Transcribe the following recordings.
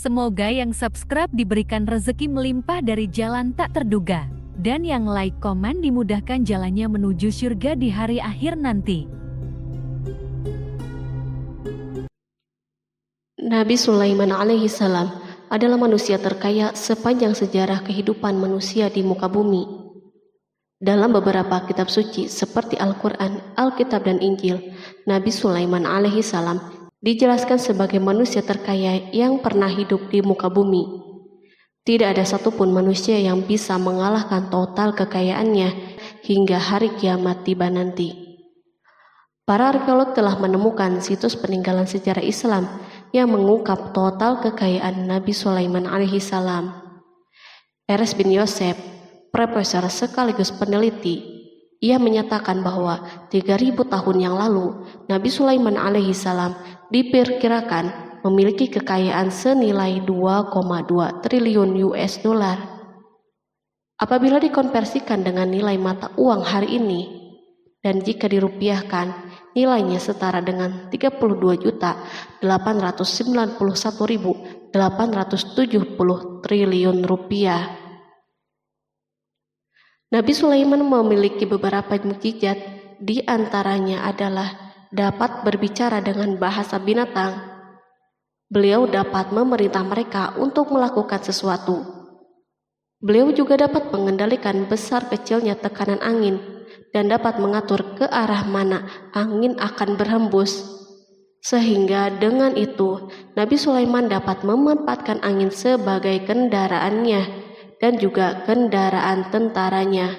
Semoga yang subscribe diberikan rezeki melimpah dari jalan tak terduga. Dan yang like komen dimudahkan jalannya menuju surga di hari akhir nanti. Nabi Sulaiman alaihi salam adalah manusia terkaya sepanjang sejarah kehidupan manusia di muka bumi. Dalam beberapa kitab suci seperti Al-Quran, Alkitab, dan Injil, Nabi Sulaiman alaihi salam dijelaskan sebagai manusia terkaya yang pernah hidup di muka bumi. Tidak ada satupun manusia yang bisa mengalahkan total kekayaannya hingga hari kiamat tiba nanti. Para arkeolog telah menemukan situs peninggalan sejarah Islam yang mengungkap total kekayaan Nabi Sulaiman alaihi salam. Eres bin Yosef, profesor sekaligus peneliti, ia menyatakan bahwa 3000 tahun yang lalu Nabi Sulaiman alaihi salam diperkirakan memiliki kekayaan senilai 2,2 triliun US dollar. Apabila dikonversikan dengan nilai mata uang hari ini, dan jika dirupiahkan, nilainya setara dengan 32.891.870 triliun rupiah. Nabi Sulaiman memiliki beberapa mukjizat, di antaranya adalah dapat berbicara dengan bahasa binatang. Beliau dapat memerintah mereka untuk melakukan sesuatu. Beliau juga dapat mengendalikan besar kecilnya tekanan angin dan dapat mengatur ke arah mana angin akan berhembus. Sehingga dengan itu, Nabi Sulaiman dapat memanfaatkan angin sebagai kendaraannya dan juga kendaraan tentaranya.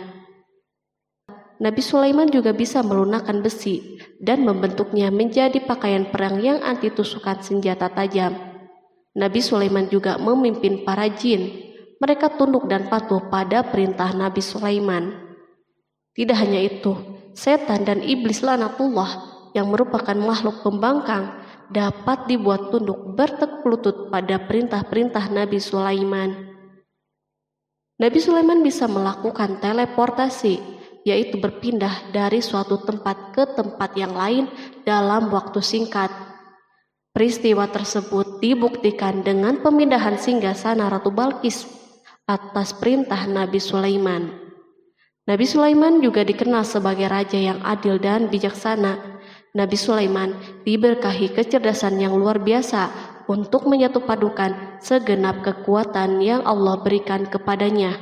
Nabi Sulaiman juga bisa melunakkan besi dan membentuknya menjadi pakaian perang yang anti tusukan senjata tajam. Nabi Sulaiman juga memimpin para jin. Mereka tunduk dan patuh pada perintah Nabi Sulaiman. Tidak hanya itu, setan dan iblis laknatullah yang merupakan makhluk pembangkang dapat dibuat tunduk bertekuk lutut pada perintah-perintah Nabi Sulaiman. Nabi Sulaiman bisa melakukan teleportasi, yaitu berpindah dari suatu tempat ke tempat yang lain dalam waktu singkat. Peristiwa tersebut dibuktikan dengan pemindahan singgasana Ratu Balqis atas perintah Nabi Sulaiman. Nabi Sulaiman juga dikenal sebagai raja yang adil dan bijaksana. Nabi Sulaiman diberkahi kecerdasan yang luar biasa untuk menyatupadukan segenap kekuatan yang Allah berikan kepadanya.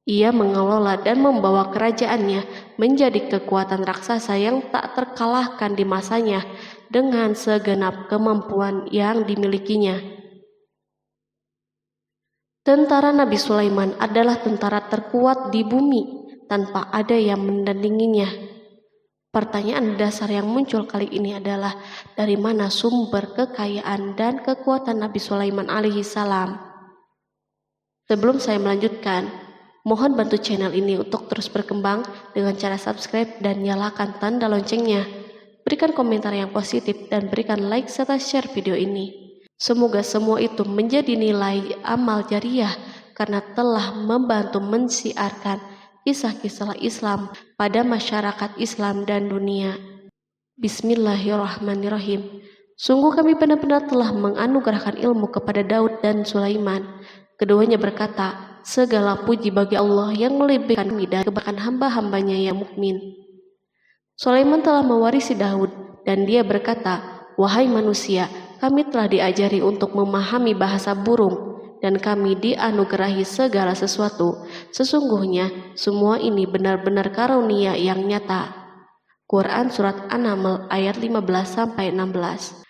Ia mengelola dan membawa kerajaannya menjadi kekuatan raksasa yang tak terkalahkan di masanya dengan segenap kemampuan yang dimilikinya. Tentara Nabi Sulaiman adalah tentara terkuat di bumi tanpa ada yang menandinginya. Pertanyaan dasar yang muncul kali ini adalah dari mana sumber kekayaan dan kekuatan Nabi Sulaiman alaihi salam? Sebelum saya melanjutkan, mohon bantu channel ini untuk terus berkembang dengan cara subscribe dan nyalakan tanda loncengnya. Berikan komentar yang positif dan berikan like serta share video ini. Semoga semua itu menjadi nilai amal jariah karena telah membantu mensiarkan kisah-kisah Islam pada masyarakat Islam dan dunia. Bismillahirrahmanirrahim. Sungguh kami benar-benar telah menganugerahkan ilmu kepada Daud dan Sulaiman. Keduanya berkata, segala puji bagi Allah yang melebihkan kami dari kebanyakan hamba-hambanya yang mukmin. Sulaiman telah mewarisi Daud dan dia berkata, wahai manusia, kami telah diajari untuk memahami bahasa burung dan kami dianugerahi segala sesuatu. Sesungguhnya semua ini benar-benar karunia yang nyata. Quran Surat An-Naml ayat 15-16.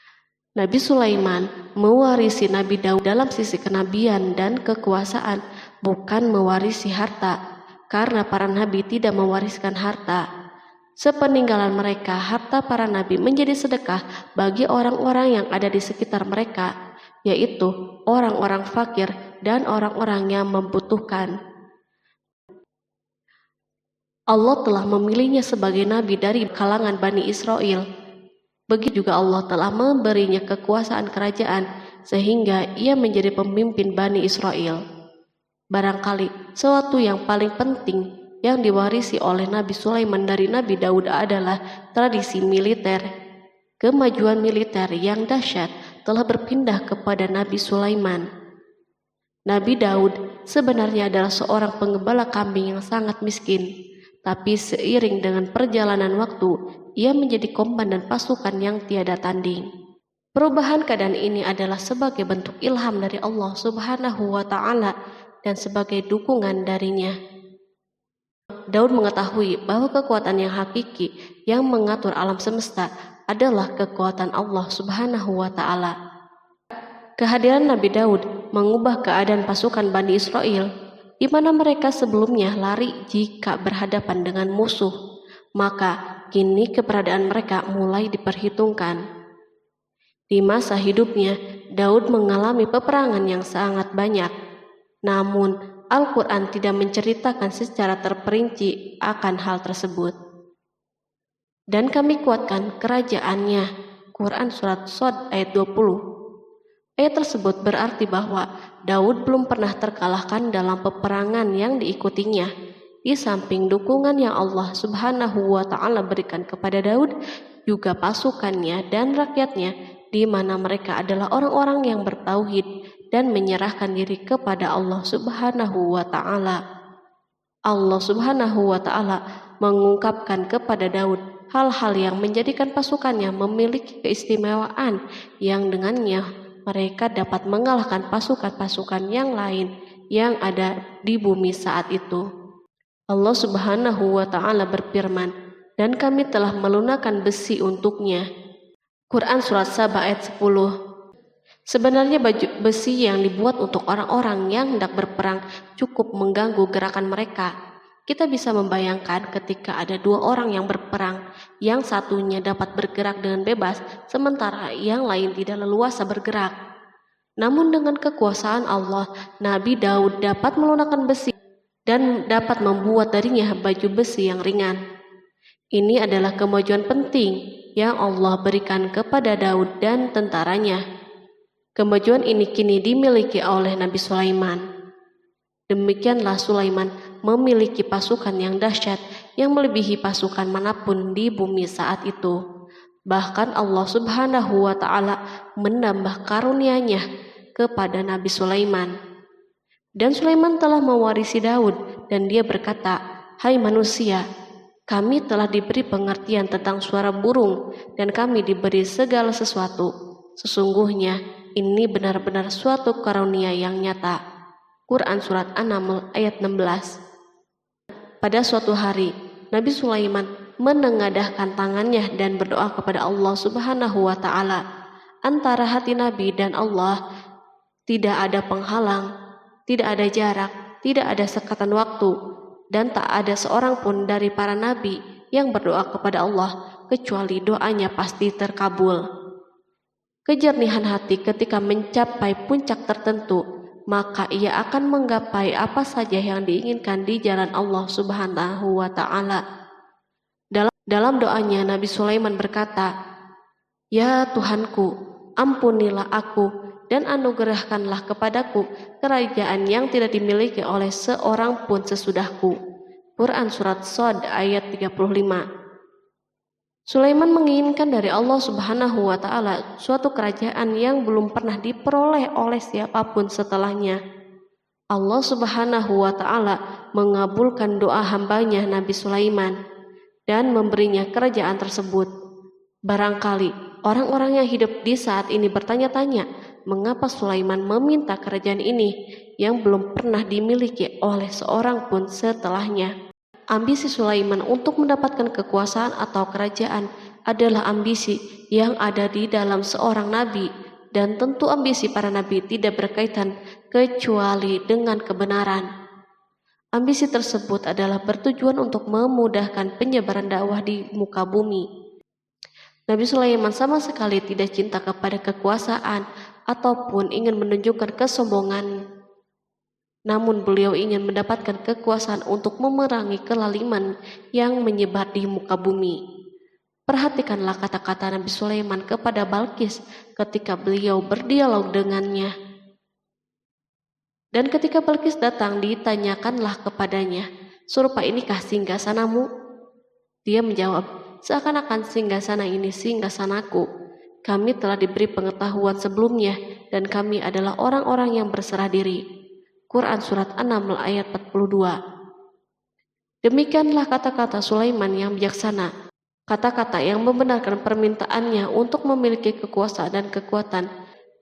Nabi Sulaiman mewarisi Nabi Daud dalam sisi kenabian dan kekuasaan, bukan mewarisi harta, karena para nabi tidak mewariskan harta. Sepeninggalan mereka, harta para nabi menjadi sedekah bagi orang-orang yang ada di sekitar mereka, yaitu orang-orang fakir dan orang-orang yang membutuhkan. Allah telah memilihnya sebagai nabi dari kalangan Bani Israel. Begitu juga Allah telah memberinya kekuasaan kerajaan sehingga ia menjadi pemimpin Bani Israel. Barangkali sesuatu yang paling penting yang diwarisi oleh Nabi Sulaiman dari Nabi Daud adalah tradisi militer. Kemajuan militer yang dahsyat telah berpindah kepada Nabi Sulaiman. Nabi Daud sebenarnya adalah seorang penggembala kambing yang sangat miskin, tapi seiring dengan perjalanan waktu, ia menjadi komandan pasukan yang tiada tanding. Perubahan keadaan ini adalah sebagai bentuk ilham dari Allah Subhanahu wa Ta'ala dan sebagai dukungan darinya. Daud mengetahui bahwa kekuatan yang hakiki yang mengatur alam semesta adalah kekuatan Allah Subhanahu wa Ta'ala. Kehadiran Nabi Daud mengubah keadaan pasukan Bani Israel, di mana mereka sebelumnya lari jika berhadapan dengan musuh, maka kini keberadaan mereka mulai diperhitungkan. Di masa hidupnya, Daud mengalami peperangan yang sangat banyak, namun Al-Quran tidak menceritakan secara terperinci akan hal tersebut. Dan kami kuatkan kerajaannya. Quran Surat Shad ayat 20. Ayat tersebut berarti bahwa Daud belum pernah terkalahkan dalam peperangan yang diikutinya. Di samping dukungan yang Allah Subhanahu wa Ta'ala berikan kepada Daud, juga pasukannya dan rakyatnya, di mana mereka adalah orang-orang yang bertauhid dan menyerahkan diri kepada Allah Subhanahu wa Ta'ala. Allah Subhanahu wa Ta'ala mengungkapkan kepada Daud hal-hal yang menjadikan pasukannya memiliki keistimewaan yang dengannya mereka dapat mengalahkan pasukan-pasukan yang lain yang ada di bumi saat itu. Allah Subhanahu wa Ta'ala berfirman, dan kami telah melunakkan besi untuknya. Quran Surat Saba ayat 10. Sebenarnya baju besi yang dibuat untuk orang-orang yang hendak berperang cukup mengganggu gerakan mereka. Kita bisa membayangkan ketika ada dua orang yang berperang, yang satunya dapat bergerak dengan bebas, sementara yang lain tidak leluasa bergerak. Namun dengan kekuasaan Allah, Nabi Daud dapat melunakkan besi dan dapat membuat darinya baju besi yang ringan. Ini adalah kemajuan penting yang Allah berikan kepada Daud dan tentaranya. Kemajuan ini kini dimiliki oleh Nabi Sulaiman. Demikianlah Sulaiman memiliki pasukan yang dahsyat yang melebihi pasukan manapun di bumi saat itu. Bahkan Allah Subhanahu wa Ta'ala menambah karunia-Nya kepada Nabi Sulaiman. Dan Sulaiman telah mewarisi Daud dan dia berkata, "Hai manusia, kami telah diberi pengertian tentang suara burung dan kami diberi segala sesuatu. Sesungguhnya ini benar-benar suatu karunia yang nyata." Quran Surat An-Naml ayat 16. Pada suatu hari, Nabi Sulaiman menengadahkan tangannya dan berdoa kepada Allah Subhanahu wa Ta'ala. Antara hati Nabi dan Allah tidak ada penghalang, tidak ada jarak, tidak ada sekatan waktu, dan tak ada seorang pun dari para nabi yang berdoa kepada Allah kecuali doanya pasti terkabul. Kejernihan hati ketika mencapai puncak tertentu, maka ia akan menggapai apa saja yang diinginkan di jalan Allah Subhanahu wa Ta'ala. Dalam doanya Nabi Sulaiman berkata, "Ya Tuhanku, ampunilah aku dan anugerahkanlah kepadaku kerajaan yang tidak dimiliki oleh seorang pun sesudahku." Quran Surat Shad ayat 35. Sulaiman menginginkan dari Allah Subhanahu wa Ta'ala suatu kerajaan yang belum pernah diperoleh oleh siapapun setelahnya. Allah Subhanahu wa Ta'ala mengabulkan doa hambanya Nabi Sulaiman dan memberinya kerajaan tersebut. Barangkali orang-orang yang hidup di saat ini bertanya-tanya, mengapa Sulaiman meminta kerajaan ini yang belum pernah dimiliki oleh seorang pun setelahnya. Ambisi Sulaiman untuk mendapatkan kekuasaan atau kerajaan adalah ambisi yang ada di dalam seorang nabi, dan tentu ambisi para nabi tidak berkaitan kecuali dengan kebenaran. Ambisi tersebut adalah bertujuan untuk memudahkan penyebaran dakwah di muka bumi. Nabi Sulaiman sama sekali tidak cinta kepada kekuasaan ataupun ingin menunjukkan kesombongan. Namun beliau ingin mendapatkan kekuasaan untuk memerangi kelaliman yang menyebar di muka bumi. Perhatikanlah kata-kata Nabi Sulaiman kepada Balqis ketika beliau berdialog dengannya. Dan ketika Balqis datang, ditanyakanlah kepadanya, "Serupa inikah singgasanamu?" Dia menjawab, "Seakan-akan singgasana ini singgasanaku, kami telah diberi pengetahuan sebelumnya dan kami adalah orang-orang yang berserah diri. Quran Surat An-Naml ayat 42. Demikianlah kata-kata Sulaiman yang bijaksana, kata-kata yang membenarkan permintaannya untuk memiliki kekuasaan dan kekuatan.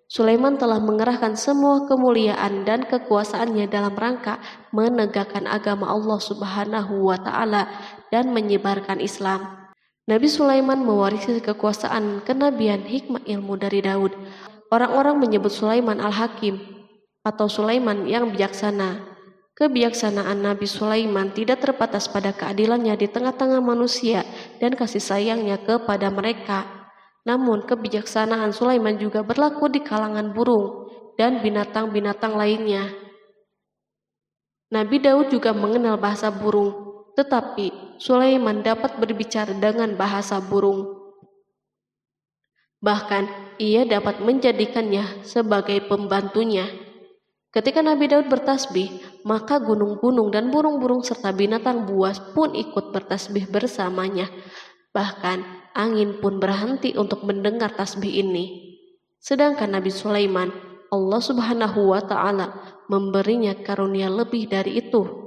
Sulaiman telah mengerahkan semua kemuliaan dan kekuasaannya dalam rangka menegakkan agama Allah Subhanahu wa Ta'ala dan menyebarkan Islam. Nabi Sulaiman mewarisi kekuasaan, kenabian, hikmah ilmu dari Daud. Orang-orang menyebut Sulaiman Al-Hakim atau Sulaiman yang bijaksana. Kebijaksanaan Nabi Sulaiman tidak terbatas pada keadilannya di tengah-tengah manusia dan kasih sayangnya kepada mereka. Namun kebijaksanaan Sulaiman juga berlaku di kalangan burung dan binatang-binatang lainnya. Nabi Daud juga mengenal bahasa burung, tetapi Sulaiman dapat berbicara dengan bahasa burung. Bahkan ia dapat menjadikannya sebagai pembantunya. Ketika Nabi Daud bertasbih, maka gunung-gunung dan burung-burung serta binatang buas pun ikut bertasbih bersamanya. Bahkan angin pun berhenti untuk mendengar tasbih ini. Sedangkan Nabi Sulaiman, Allah Subhanahu wa Ta'ala memberinya karunia lebih dari itu,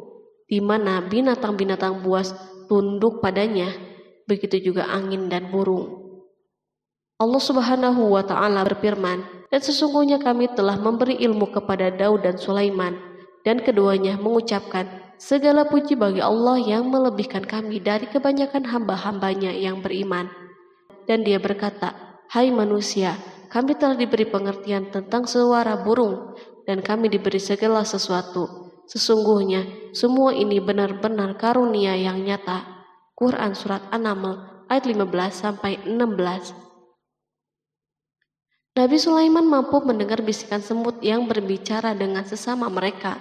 di mana binatang-binatang buas tunduk padanya, begitu juga angin dan burung. Allah Subhanahu wa Ta'ala berfirman, dan sesungguhnya kami telah memberi ilmu kepada Daud dan Sulaiman, dan keduanya mengucapkan, segala puji bagi Allah yang melebihkan kami dari kebanyakan hamba-hambanya yang beriman. Dan dia berkata, hai manusia, kami telah diberi pengertian tentang suara burung, dan kami diberi segala sesuatu. Sesungguhnya semua ini benar-benar karunia yang nyata. Quran Surat An-Naml ayat 15-16. Nabi Sulaiman mampu mendengar bisikan semut yang berbicara dengan sesama mereka.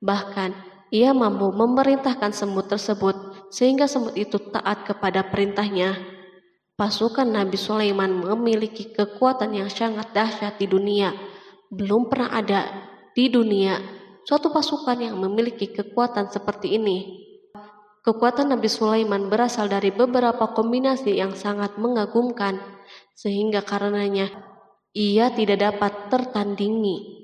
Bahkan ia mampu memerintahkan semut tersebut sehingga semut itu taat kepada perintahnya. Pasukan Nabi Sulaiman memiliki kekuatan yang sangat dahsyat di dunia. Belum pernah ada di dunia suatu pasukan yang memiliki kekuatan seperti ini. Kekuatan Nabi Sulaiman berasal dari beberapa kombinasi yang sangat mengagumkan, sehingga karenanya ia tidak dapat tertandingi.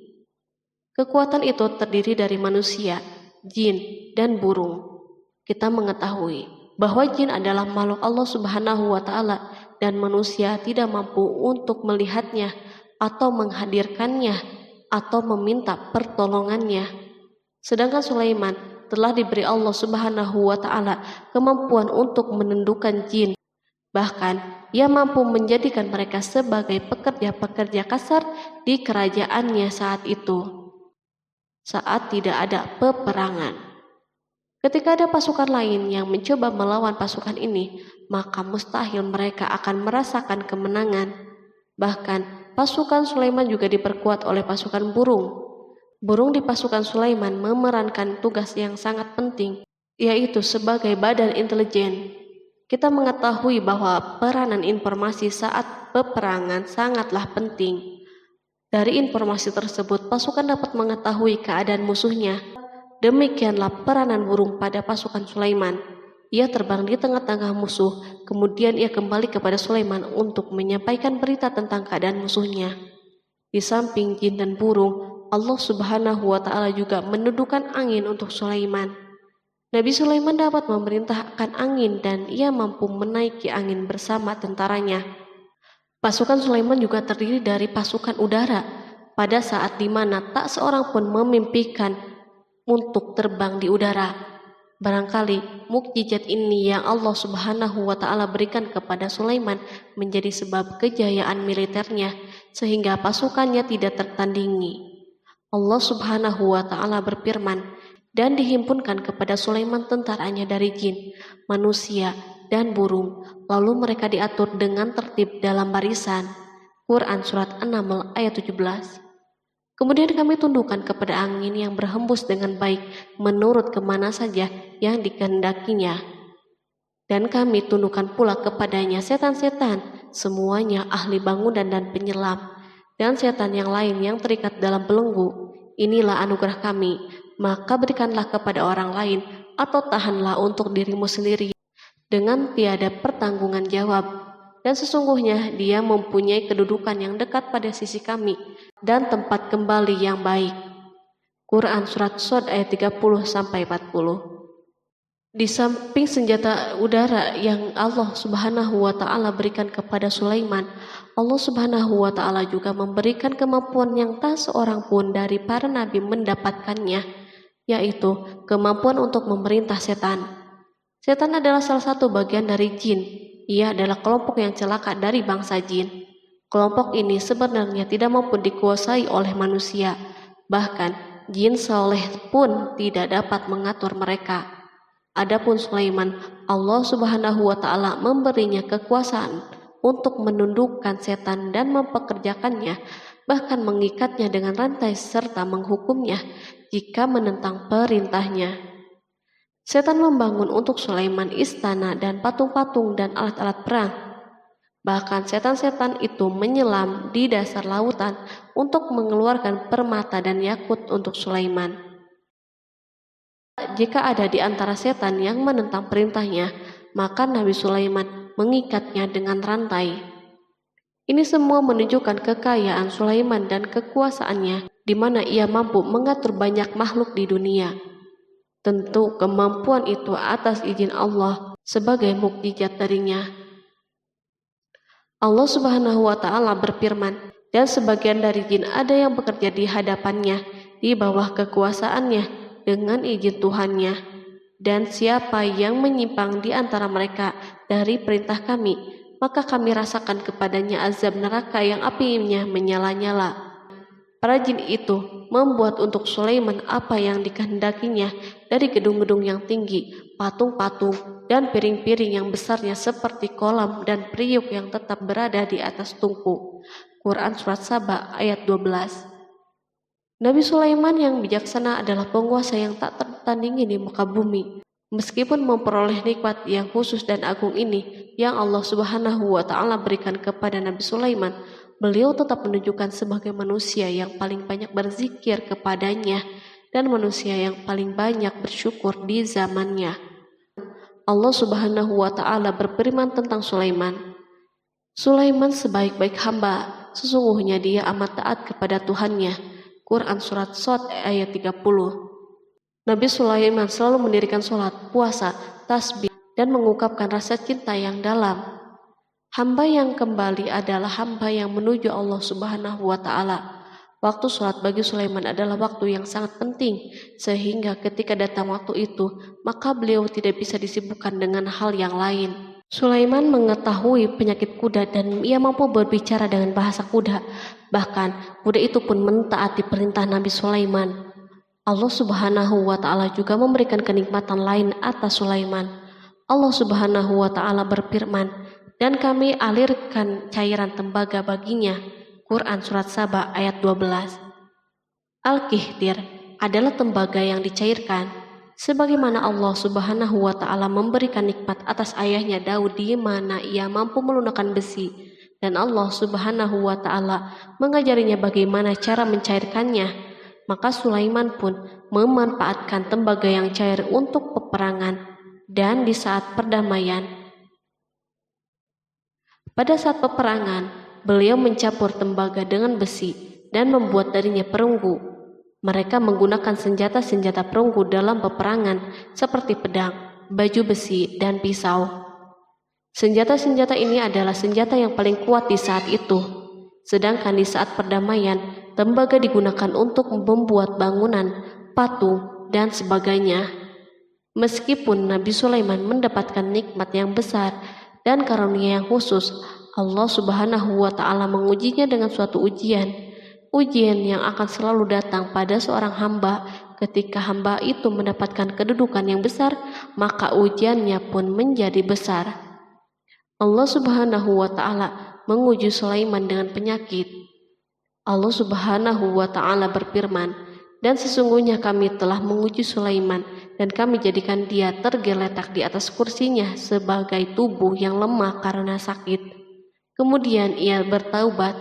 Kekuatan itu terdiri dari manusia, jin, dan burung. Kita mengetahui bahwa jin adalah makhluk Allah Subhanahu wa Ta'ala dan manusia tidak mampu untuk melihatnya atau menghadirkannya atau meminta pertolongannya. Sedangkan Sulaiman telah diberi Allah Subhanahu wa Ta'ala kemampuan untuk menundukkan jin. Bahkan ia mampu menjadikan mereka sebagai pekerja-pekerja kasar di kerajaannya saat itu, saat tidak ada peperangan. Ketika ada pasukan lain yang mencoba melawan pasukan ini, maka mustahil mereka akan merasakan kemenangan. Bahkan pasukan Sulaiman juga diperkuat oleh pasukan burung. Burung di pasukan Sulaiman memerankan tugas yang sangat penting, yaitu sebagai badan intelijen. Kita mengetahui bahwa peranan informasi saat peperangan sangatlah penting. Dari informasi tersebut, pasukan dapat mengetahui keadaan musuhnya. Demikianlah peranan burung pada pasukan Sulaiman. Ia terbang di tengah-tengah musuh, kemudian ia kembali kepada Sulaiman untuk menyampaikan berita tentang keadaan musuhnya. Di samping jin dan burung, Allah Subhanahu wa Ta'ala juga menundukkan angin untuk Sulaiman. Nabi Sulaiman dapat memerintahkan angin dan ia mampu menaiki angin bersama tentaranya. Pasukan Sulaiman juga terdiri dari pasukan udara pada saat di mana tak seorang pun memimpikan untuk terbang di udara. Barangkali mukjizat ini yang Allah Subhanahu wa Ta'ala berikan kepada Sulaiman menjadi sebab kejayaan militernya sehingga pasukannya tidak tertandingi. Allah Subhanahu wa Ta'ala berfirman, dan dihimpunkan kepada Sulaiman tentaranya dari jin, manusia, dan burung, lalu mereka diatur dengan tertib dalam barisan. Quran Surat An-Naml ayat 17. Kemudian kami tundukkan kepada angin yang berhembus dengan baik menurut kemana saja yang dikehendakinya. Dan kami tundukkan pula kepadanya setan-setan, semuanya ahli bangunan dan penyelam, dan setan yang lain yang terikat dalam belenggu. Inilah anugerah kami, maka berikanlah kepada orang lain atau tahanlah untuk dirimu sendiri dengan tiada pertanggungan jawab. dan sesungguhnya dia mempunyai kedudukan yang dekat pada sisi kami dan tempat kembali yang baik. Quran Surat Shad ayat 30-40. Di samping senjata udara yang Allah Subhanahu wa Ta'ala berikan kepada Sulaiman, Allah Subhanahu wa Ta'ala juga memberikan kemampuan yang tak seorang pun dari para nabi mendapatkannya, yaitu kemampuan untuk memerintah setan. Setan adalah salah satu bagian dari jin. Ia adalah kelompok yang celaka dari bangsa jin. Kelompok ini sebenarnya tidak mampu dikuasai oleh manusia. Bahkan jin soleh pun tidak dapat mengatur mereka. Adapun Sulaiman, Allah Subhanahu wa Ta'ala memberinya kekuasaan untuk menundukkan setan dan mempekerjakannya, bahkan mengikatnya dengan rantai serta menghukumnya jika menentang perintahnya. Setan membangun untuk Sulaiman istana dan patung-patung dan alat-alat perang. Bahkan setan-setan itu menyelam di dasar lautan untuk mengeluarkan permata dan yakut untuk Sulaiman. Jika ada di antara setan yang menentang perintahnya, maka Nabi Sulaiman mengikatnya dengan rantai. Ini semua menunjukkan kekayaan Sulaiman dan kekuasaannya, di mana ia mampu mengatur banyak makhluk di dunia. Tentu kemampuan itu atas izin Allah sebagai mukjizat darinya. Allah Subhanahu wa Ta'ala berfirman, dan sebagian dari jin ada yang bekerja di hadapannya di bawah kekuasaannya dengan izin Tuhannya, dan siapa yang menyimpang di antara mereka dari perintah kami, maka kami rasakan kepadanya azab neraka yang apinya menyala-nyala. Para jin itu membuat untuk Sulaiman apa yang dikehendakinya dari gedung-gedung yang tinggi, patung-patung, dan piring-piring yang besarnya seperti kolam dan periuk yang tetap berada di atas tungku. Quran Surat Saba ayat 12. Nabi Sulaiman yang bijaksana adalah penguasa yang tak tertandingi di muka bumi. Meskipun memperoleh nikmat yang khusus dan agung ini yang Allah Subhanahu wa Ta'ala berikan kepada Nabi Sulaiman, beliau tetap menunjukkan sebagai manusia yang paling banyak berzikir kepadanya dan manusia yang paling banyak bersyukur di zamannya. Allah Subhanahu wa Ta'ala berfirman tentang Sulaiman, Sulaiman sebaik-baik hamba, sesungguhnya dia amat taat kepada Tuhannya. Quran Surat Shad ayat 30. Nabi Sulaiman selalu mendirikan sholat, puasa, tasbih, dan mengungkapkan rasa cinta yang dalam. Hamba yang kembali adalah hamba yang menuju Allah Subhanahu wa Ta'ala. Waktu sholat bagi Sulaiman adalah waktu yang sangat penting, sehingga ketika datang waktu itu, maka beliau tidak bisa disibukkan dengan hal yang lain. Sulaiman mengetahui penyakit kuda dan ia mampu berbicara dengan bahasa kuda. Bahkan kuda itu pun mentaati perintah Nabi Sulaiman. Allah Subhanahu wa Ta'ala juga memberikan kenikmatan lain atas Sulaiman. Allah Subhanahu wa Ta'ala berfirman, dan kami alirkan cairan tembaga baginya. Quran Surat Saba ayat 12. Al-Kihtir adalah tembaga yang dicairkan. Sebagaimana Allah Subhanahu wa Ta'ala memberikan nikmat atas ayahnya Daud di mana ia mampu melunakkan besi, dan Allah Subhanahu wa Ta'ala mengajarinya bagaimana cara mencairkannya, maka Sulaiman pun memanfaatkan tembaga yang cair untuk peperangan dan di saat perdamaian. Pada saat peperangan, beliau mencampur tembaga dengan besi dan membuat darinya perunggu. Mereka menggunakan senjata-senjata perunggu dalam peperangan seperti pedang, baju besi, dan pisau. Senjata-senjata ini adalah senjata yang paling kuat di saat itu. Sedangkan di saat perdamaian, tembaga digunakan untuk membuat bangunan, patung, dan sebagainya. Meskipun Nabi Sulaiman mendapatkan nikmat yang besar dan karunia yang khusus, Allah Subhanahu wa Ta'ala mengujinya dengan suatu ujian yang akan selalu datang pada seorang hamba. Ketika hamba itu mendapatkan kedudukan yang besar, maka ujiannya pun menjadi besar. Allah Subhanahu wa Ta'ala menguji Sulaiman dengan penyakit. Allah Subhanahu wa Ta'ala berfirman, dan sesungguhnya kami telah menguji Sulaiman dan kami jadikan dia tergeletak di atas kursinya sebagai tubuh yang lemah karena sakit. Kemudian ia bertaubat.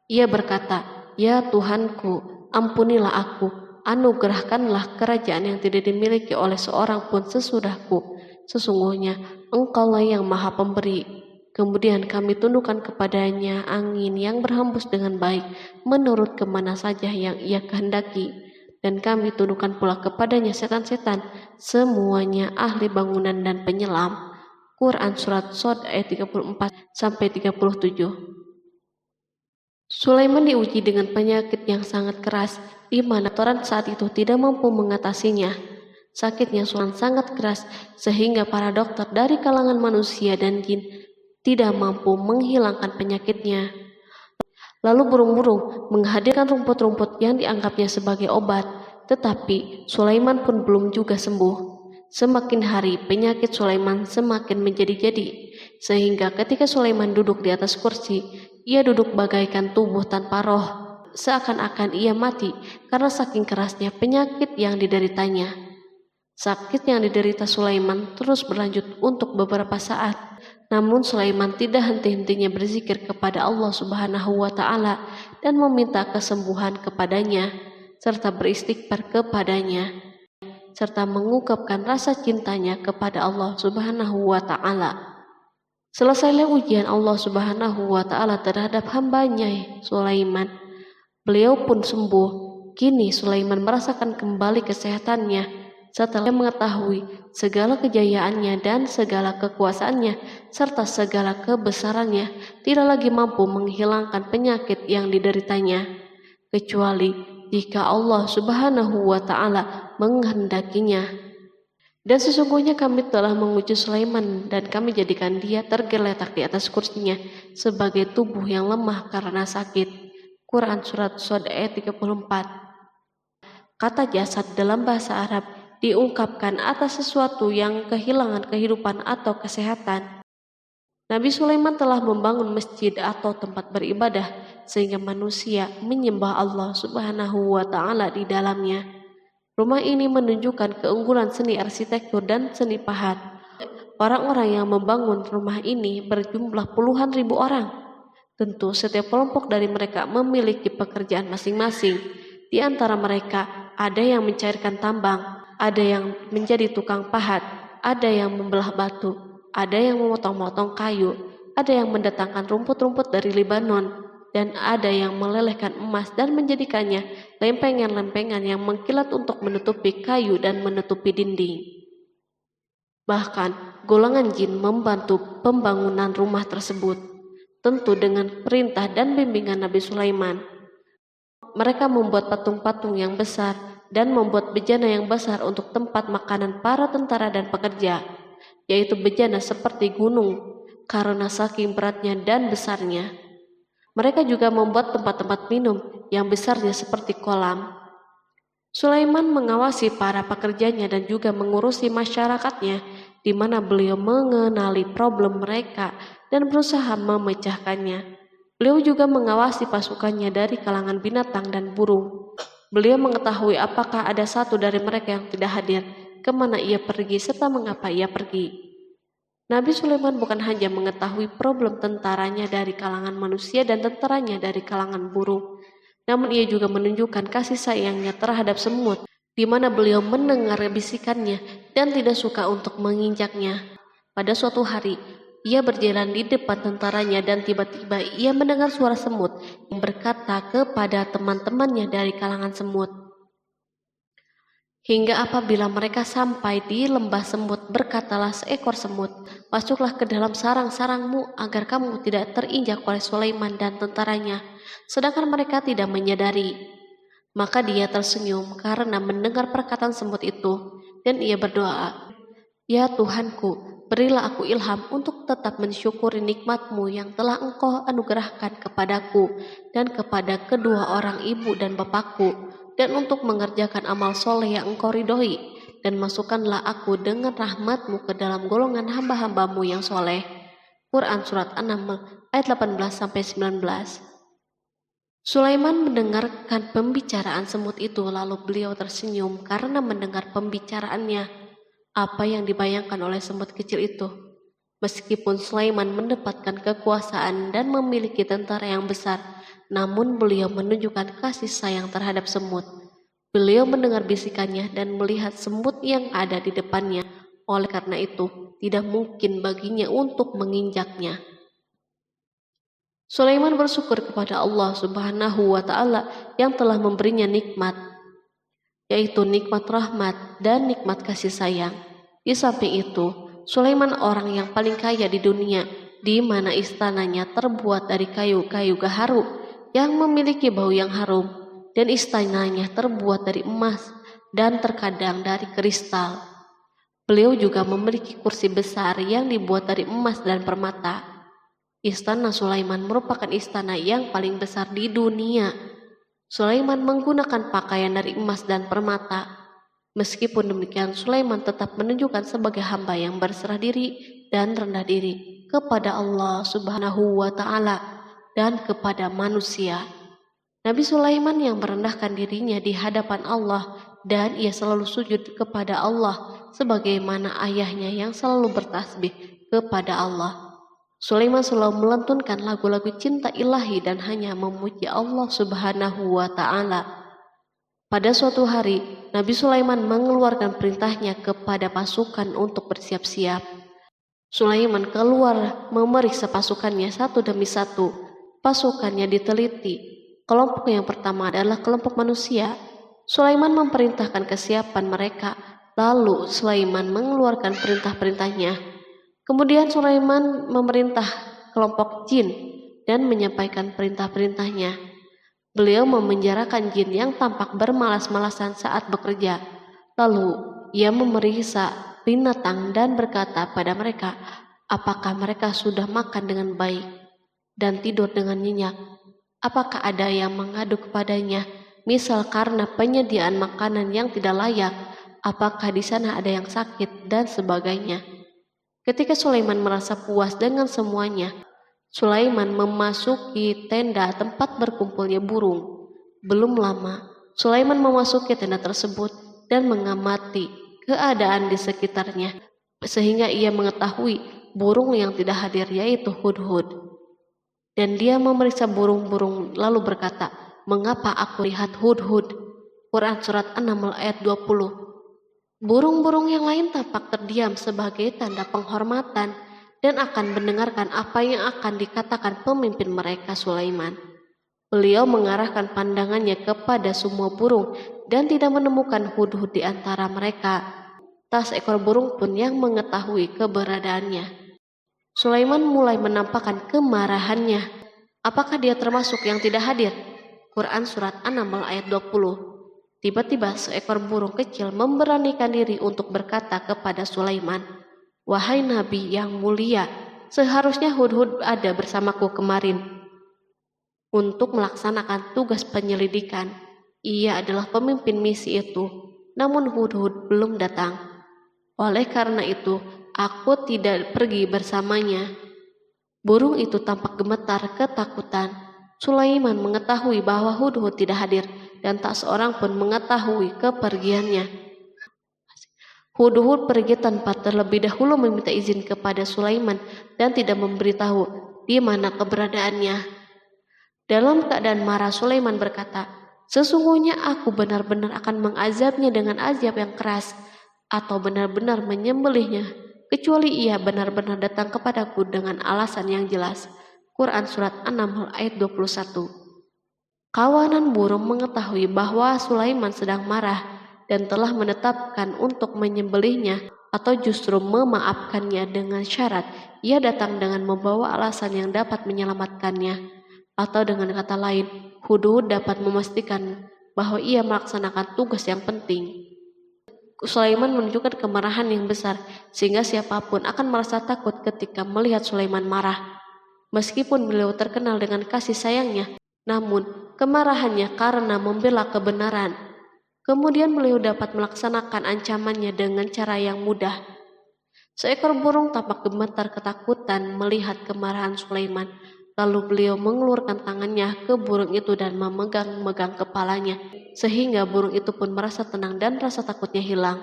Ia berkata, Ya Tuhanku, ampunilah aku, anugerahkanlah kerajaan yang tidak dimiliki oleh seorang pun sesudahku. Sesungguhnya Engkaulah yang Maha Pemberi. Kemudian kami tundukkan kepadanya angin yang berhembus dengan baik menurut kemana saja yang ia kehendaki. Dan kami tundukkan pula kepadanya setan-setan, semuanya ahli bangunan dan penyelam. Quran Surat Shod ayat 34-37. Sulaiman diuji dengan penyakit yang sangat keras, di mana Toran saat itu tidak mampu mengatasinya. Sakitnya Sulaiman sangat keras, sehingga para dokter dari kalangan manusia dan jin tidak mampu menghilangkan penyakitnya. Lalu burung-burung menghadirkan rumput-rumput yang dianggapnya sebagai obat, tetapi Sulaiman pun belum juga sembuh. Semakin hari penyakit Sulaiman semakin menjadi-jadi, sehingga ketika Sulaiman duduk di atas kursi, ia duduk bagaikan tubuh tanpa roh, seakan-akan ia mati karena saking kerasnya penyakit yang dideritanya. Sakit yang diderita Sulaiman terus berlanjut untuk beberapa saat. Namun Sulaiman tidak henti-hentinya berzikir kepada Allah Subhanahu wa Ta'ala dan meminta kesembuhan kepadanya, serta beristighfar kepadanya, serta mengungkapkan rasa cintanya kepada Allah Subhanahu wa Ta'ala. Selesailah ujian Allah Subhanahu wa Ta'ala terhadap hambanya Sulaiman. Beliau pun sembuh. Kini Sulaiman merasakan kembali kesehatannya setelah mengetahui segala kejayaannya dan segala kekuasaannya serta segala kebesarannya tidak lagi mampu menghilangkan penyakit yang dideritanya, kecuali jika Allah Subhanahu wa Ta'ala menghendakinya. Dan sesungguhnya kami telah menguji Sulaiman dan kami jadikan dia tergeletak di atas kursinya sebagai tubuh yang lemah karena sakit. Quran Surat Shod ayat 34. Kata jasad dalam bahasa Arab diungkapkan atas sesuatu yang kehilangan kehidupan atau kesehatan. Nabi Sulaiman telah membangun masjid atau tempat beribadah sehingga manusia menyembah Allah Subhanahu wa Ta'ala di dalamnya. Rumah ini menunjukkan keunggulan seni arsitektur dan seni pahat. Orang-orang yang membangun rumah ini berjumlah puluhan ribu orang. Tentu setiap kelompok dari mereka memiliki pekerjaan masing-masing. Di antara mereka ada yang mencairkan tambang, ada yang menjadi tukang pahat, ada yang membelah batu, ada yang memotong-motong kayu, ada yang mendatangkan rumput-rumput dari Libanon, dan ada yang melelehkan emas dan menjadikannya lempengan-lempengan yang mengkilat untuk menutupi kayu dan menutupi dinding. Bahkan golongan jin membantu pembangunan rumah tersebut, tentu dengan perintah dan bimbingan Nabi Sulaiman. Mereka membuat patung-patung yang besar dan membuat bejana yang besar untuk tempat makanan para tentara dan pekerja, yaitu bejana seperti gunung karena saking beratnya dan besarnya. Mereka juga membuat tempat-tempat minum yang besarnya seperti kolam. Sulaiman mengawasi para pekerjanya dan juga mengurusi masyarakatnya, di mana beliau mengenali problem mereka dan berusaha memecahkannya. Beliau juga mengawasi pasukannya dari kalangan binatang dan burung. Beliau mengetahui apakah ada satu dari mereka yang tidak hadir, kemana ia pergi, serta mengapa ia pergi. Nabi Sulaiman bukan hanya mengetahui problem tentaranya dari kalangan manusia dan tentaranya dari kalangan burung, namun ia juga menunjukkan kasih sayangnya terhadap semut, di mana beliau mendengar bisikannya dan tidak suka untuk menginjaknya. Pada suatu hari, ia berjalan di depan tentaranya dan tiba-tiba ia mendengar suara semut yang berkata kepada teman-temannya dari kalangan semut. Hingga apabila mereka sampai di lembah semut, berkatalah seekor semut, "Masuklah ke dalam sarang-sarangmu agar kamu tidak terinjak oleh Sulaiman dan tentaranya." Sedangkan mereka tidak menyadari. Maka dia tersenyum karena mendengar perkataan semut itu, dan ia berdoa, "Ya Tuhanku, berilah aku ilham untuk tetap mensyukuri nikmat-Mu yang telah Engkau anugerahkan kepadaku dan kepada kedua orang ibu dan bapakku, dan untuk mengerjakan amal soleh yang Engkau ridhoi, dan masukkanlah aku dengan rahmat-Mu ke dalam golongan hamba-hamba-Mu yang soleh." Quran Surat An-Naml ayat 18-19. Sulaiman mendengarkan pembicaraan semut itu, lalu beliau tersenyum karena mendengar pembicaraannya. Apa yang dibayangkan oleh semut kecil itu? Meskipun Sulaiman mendapatkan kekuasaan dan memiliki tentara yang besar, namun beliau menunjukkan kasih sayang terhadap semut. Beliau mendengar bisikannya dan melihat semut yang ada di depannya. Oleh karena itu, tidak mungkin baginya untuk menginjaknya. Sulaiman bersyukur kepada Allah Subhanahu wa Ta'ala yang telah memberinya nikmat, yaitu nikmat rahmat dan nikmat kasih sayang. Di samping itu, Sulaiman orang yang paling kaya di dunia, di mana istananya terbuat dari kayu-kayu gaharu yang memiliki bau yang harum, dan istananya terbuat dari emas dan terkadang dari kristal. Beliau juga memiliki kursi besar yang dibuat dari emas dan permata. Istana Sulaiman merupakan istana yang paling besar di dunia. Sulaiman menggunakan pakaian dari emas dan permata. Meskipun demikian, Sulaiman tetap menunjukkan sebagai hamba yang berserah diri dan rendah diri kepada Allah Subhanahu wa Ta'ala dan kepada manusia. Nabi Sulaiman yang merendahkan dirinya di hadapan Allah, dan ia selalu sujud kepada Allah sebagaimana ayahnya yang selalu bertasbih kepada Allah. Sulaiman selalu melantunkan lagu-lagu cinta ilahi dan hanya memuji Allah Subhanahu wa Ta'ala. Pada suatu hari, Nabi Sulaiman mengeluarkan perintahnya kepada pasukan untuk bersiap-siap. Sulaiman keluar memeriksa pasukannya satu demi satu. Pasukannya diteliti. Kelompok yang pertama adalah kelompok manusia. Sulaiman memerintahkan kesiapan mereka, lalu Sulaiman mengeluarkan perintah-perintahnya. Kemudian Sulaiman memerintah kelompok jin dan menyampaikan perintah-perintahnya. Beliau memenjarakan jin yang tampak bermalas-malasan saat bekerja. Lalu ia memeriksa binatang dan berkata pada mereka, apakah mereka sudah makan dengan baik dan tidur dengan nyenyak? Apakah ada yang mengadu kepadanya, misal karena penyediaan makanan yang tidak layak? Apakah di sana ada yang sakit dan sebagainya? Ketika Sulaiman merasa puas dengan semuanya, Sulaiman memasuki tenda tempat berkumpulnya burung. Belum lama, Sulaiman memasuki tenda tersebut dan mengamati keadaan di sekitarnya, sehingga ia mengetahui burung yang tidak hadir yaitu hudhud. Dan dia memeriksa burung-burung lalu berkata, mengapa aku lihat hudhud? Quran Surat An-Naml ayat 20. Burung-burung yang lain tampak terdiam sebagai tanda penghormatan dan akan mendengarkan apa yang akan dikatakan pemimpin mereka Sulaiman. Beliau mengarahkan pandangannya kepada semua burung dan tidak menemukan hudhud di antara mereka. Tak seekor burung pun yang mengetahui keberadaannya. Sulaiman mulai menampakkan kemarahannya. Apakah dia termasuk yang tidak hadir? Quran Surat An-Naml ayat 20. Tiba-tiba seekor burung kecil memberanikan diri untuk berkata kepada Sulaiman, wahai Nabi yang mulia, seharusnya hudhud ada bersamaku kemarin untuk melaksanakan tugas penyelidikan. Ia adalah pemimpin misi itu, namun hudhud belum datang. Oleh karena itu, aku tidak pergi bersamanya. Burung itu tampak gemetar ketakutan. Sulaiman mengetahui bahwa hudhud tidak hadir dan tak seorang pun mengetahui kepergiannya. Hudhud pergi tanpa terlebih dahulu meminta izin kepada Sulaiman dan tidak memberitahu di mana keberadaannya. Dalam keadaan marah, Sulaiman berkata, sesungguhnya aku benar-benar akan mengazabnya dengan azab yang keras atau benar-benar menyembelihnya, kecuali ia benar-benar datang kepadaku dengan alasan yang jelas. Quran Surat An-Naml ayat 21. Kawanan burung mengetahui bahwa Sulaiman sedang marah dan telah menetapkan untuk menyembelihnya atau justru memaafkannya dengan syarat ia datang dengan membawa alasan yang dapat menyelamatkannya. Atau dengan kata lain, hudhud dapat memastikan bahwa ia melaksanakan tugas yang penting. Sulaiman menunjukkan kemarahan yang besar sehingga siapapun akan merasa takut ketika melihat Sulaiman marah. Meskipun beliau terkenal dengan kasih sayangnya, namun kemarahannya karena membela kebenaran. Kemudian beliau dapat melaksanakan ancamannya dengan cara yang mudah. Seekor burung tampak gemetar ketakutan melihat kemarahan Sulaiman. Lalu beliau mengeluarkan tangannya ke burung itu dan memegang-megang kepalanya, sehingga burung itu pun merasa tenang dan rasa takutnya hilang.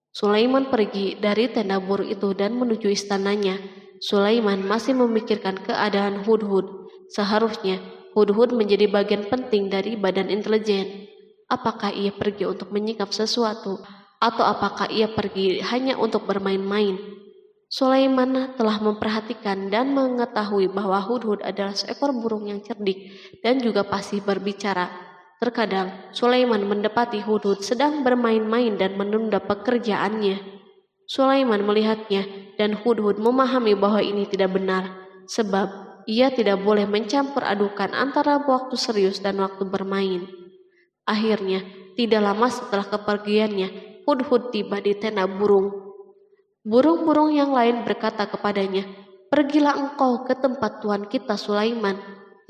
Sulaiman pergi dari tenda burung itu dan menuju istananya. Sulaiman masih memikirkan keadaan hudhud. Seharusnya hudhud menjadi bagian penting dari badan intelijen. Apakah ia pergi untuk menyingkap sesuatu, atau apakah ia pergi hanya untuk bermain-main? Sulaiman telah memperhatikan dan mengetahui bahwa Hudhud adalah seekor burung yang cerdik dan juga fasih berbicara. Terkadang Sulaiman mendapati Hudhud sedang bermain-main dan menunda pekerjaannya. Sulaiman melihatnya dan Hudhud memahami bahwa ini tidak benar, sebab ia tidak boleh mencampur adukan antara waktu serius dan waktu bermain. Akhirnya, tidak lama setelah kepergiannya, Hudhud tiba di tenda burung. Burung-burung yang lain berkata kepadanya, "Pergilah engkau ke tempat tuan kita Sulaiman.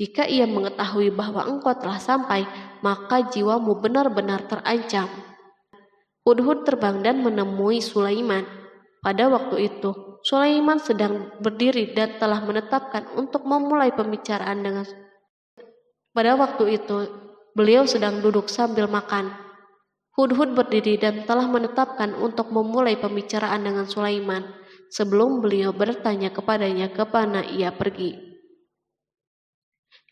Jika ia mengetahui bahwa engkau telah sampai, maka jiwamu benar-benar terancam." Hudhud terbang dan menemui Sulaiman. Pada waktu itu, Sulaiman sedang berdiri dan telah menetapkan untuk memulai pembicaraan dengan. Pada waktu itu, beliau sedang duduk sambil makan. Hudhud berdiri dan telah menetapkan untuk memulai pembicaraan dengan Sulaiman sebelum beliau bertanya kepadanya kemana ia pergi.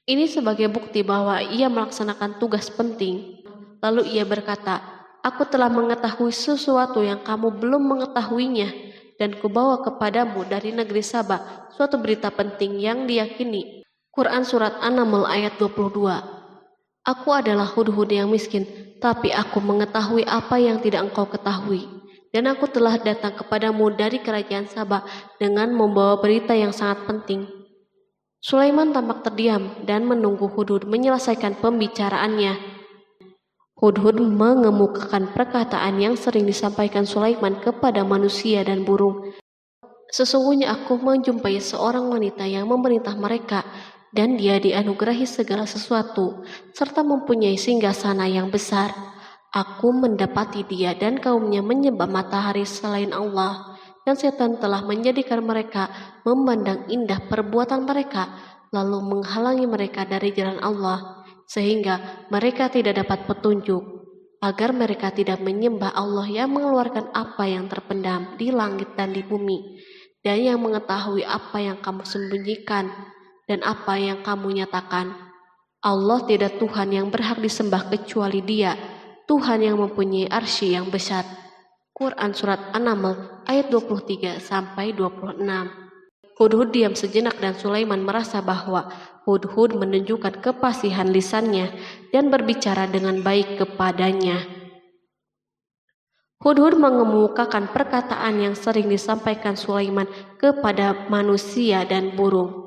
Ini sebagai bukti bahwa ia melaksanakan tugas penting. Lalu ia berkata, "Aku telah mengetahui sesuatu yang kamu belum mengetahuinya, dan kubawa kepadamu dari negeri Saba suatu berita penting yang diyakini." Quran Surat An-Naml ayat 22. Aku adalah Hudhud yang miskin, tapi aku mengetahui apa yang tidak engkau ketahui. Dan aku telah datang kepadamu dari kerajaan Saba dengan membawa berita yang sangat penting. Sulaiman tampak terdiam dan menunggu Hudhud menyelesaikan pembicaraannya. Hudhud mengemukakan perkataan yang sering disampaikan Sulaiman kepada manusia dan burung. Sesungguhnya aku menjumpai seorang wanita yang memerintah mereka, dan dia dianugerahi segala sesuatu, serta mempunyai singgasana yang besar. Aku mendapati dia dan kaumnya menyembah matahari selain Allah, dan setan telah menjadikan mereka memandang indah perbuatan mereka, lalu menghalangi mereka dari jalan Allah, sehingga mereka tidak dapat petunjuk, agar mereka tidak menyembah Allah yang mengeluarkan apa yang terpendam di langit dan di bumi, dan yang mengetahui apa yang kamu sembunyikan dan apa yang kamu nyatakan. Allah tidak Tuhan yang berhak disembah kecuali Dia, Tuhan yang mempunyai arsy yang besar. Quran Surat An-Naml ayat 23-26. Hudhud diam sejenak dan Sulaiman merasa bahwa Hudhud menunjukkan kefasihan lisannya dan berbicara dengan baik kepadanya. Hudhud mengemukakan perkataan yang sering disampaikan Sulaiman kepada manusia dan burung.